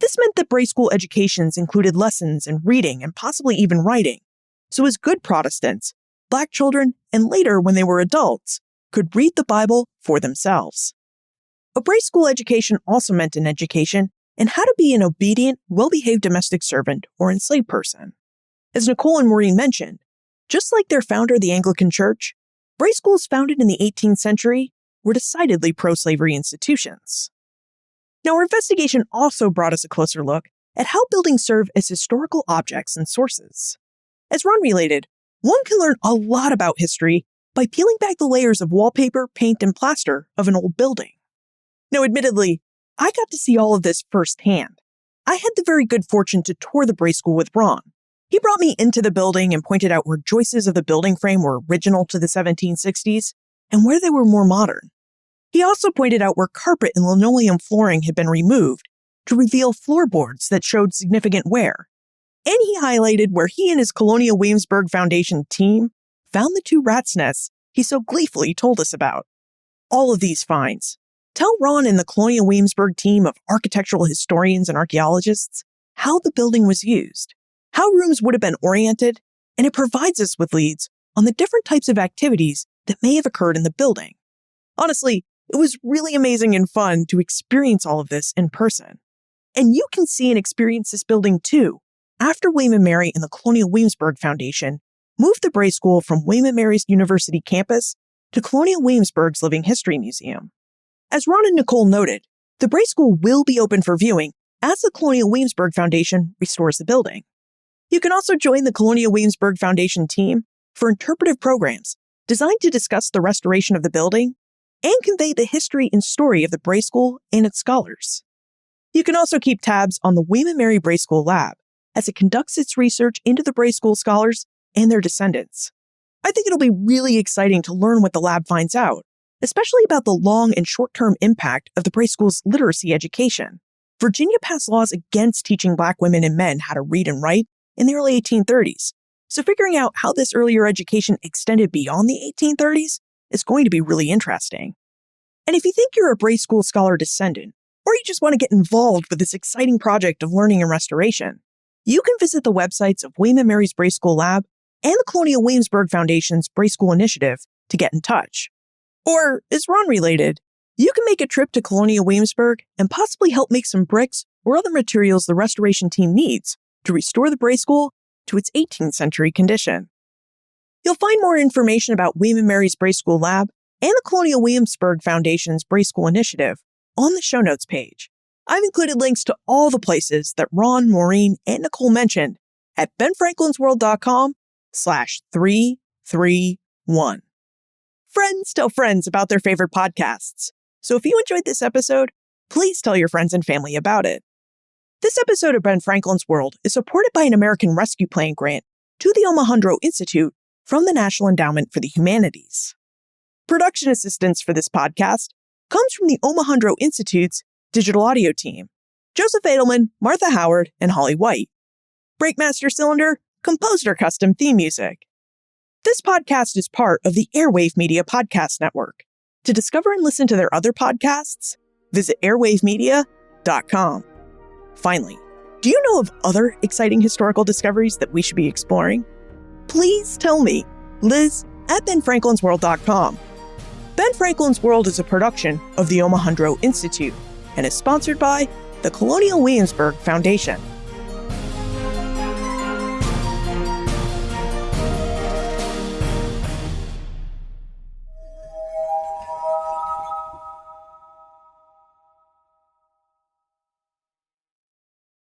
This meant that Bray school educations included lessons in reading and possibly even writing. So as good Protestants, Black children, and later when they were adults, could read the Bible for themselves. A Bray school education also meant an education in how to be an obedient, well-behaved domestic servant or enslaved person. As Nicole and Maureen mentioned, just like their founder, the Anglican Church, Bray schools founded in the 18th century were decidedly pro-slavery institutions. Now, our investigation also brought us a closer look at how buildings serve as historical objects and sources. As Ron related, one can learn a lot about history by peeling back the layers of wallpaper, paint, and plaster of an old building. Now, admittedly, I got to see all of this firsthand. I had the very good fortune to tour the Bray School with Ron. He brought me into the building and pointed out where joists of the building frame were original to the 1760s and where they were more modern. He also pointed out where carpet and linoleum flooring had been removed to reveal floorboards that showed significant wear. And he highlighted where he and his Colonial Williamsburg Foundation team found the 2 rat's nests he so gleefully told us about. All of these finds tell Ron and the Colonial Williamsburg team of architectural historians and archaeologists how the building was used, how rooms would have been oriented, and it provides us with leads on the different types of activities that may have occurred in the building. Honestly, it was really amazing and fun to experience all of this in person. And you can see and experience this building too, after William and Mary and the Colonial Williamsburg Foundation moved the Bray School from William and Mary's University campus to Colonial Williamsburg's Living History Museum. As Ron and Nicole noted, the Bray School will be open for viewing as the Colonial Williamsburg Foundation restores the building. You can also join the Colonial Williamsburg Foundation team for interpretive programs designed to discuss the restoration of the building and convey the history and story of the Bray School and its scholars. You can also keep tabs on the William and Mary Bray School Lab as it conducts its research into the Bray School scholars and their descendants. I think it'll be really exciting to learn what the lab finds out, especially about the long and short-term impact of the Bray School's literacy education. Virginia passed laws against teaching Black women and men how to read and write in the early 1830s. So figuring out how this earlier education extended beyond the 1830s is going to be really interesting. And if you think you're a Bray School scholar descendant, or you just want to get involved with this exciting project of learning and restoration, you can visit the websites of William and Mary's Bray School Lab and the Colonial Williamsburg Foundation's Bray School Initiative to get in touch. Or, is Ron related? You can make a trip to Colonial Williamsburg and possibly help make some bricks or other materials the restoration team needs to restore the Bray School to its 18th century condition. You'll find more information about William and Mary's Bray School Lab and the Colonial Williamsburg Foundation's Bray School Initiative on the show notes page. I've included links to all the places that Ron, Maureen, and Nicole mentioned at benfranklinsworld.com/331. Friends tell friends about their favorite podcasts. So if you enjoyed this episode, please tell your friends and family about it. This episode of Ben Franklin's World is supported by an American Rescue Plan grant to the Omohundro Institute from the National Endowment for the Humanities. Production assistance for this podcast comes from the Omohundro Institute's digital audio team, Joseph Edelman, Martha Howard, and Holly White. Breakmaster Cylinder composed our custom theme music. This podcast is part of the Airwave Media Podcast Network. To discover and listen to their other podcasts, visit airwavemedia.com. Finally, do you know of other exciting historical discoveries that we should be exploring? Please tell me, Liz at benfranklinsworld.com. Ben Franklin's World is a production of the Omohundro Institute and is sponsored by the Colonial Williamsburg Foundation.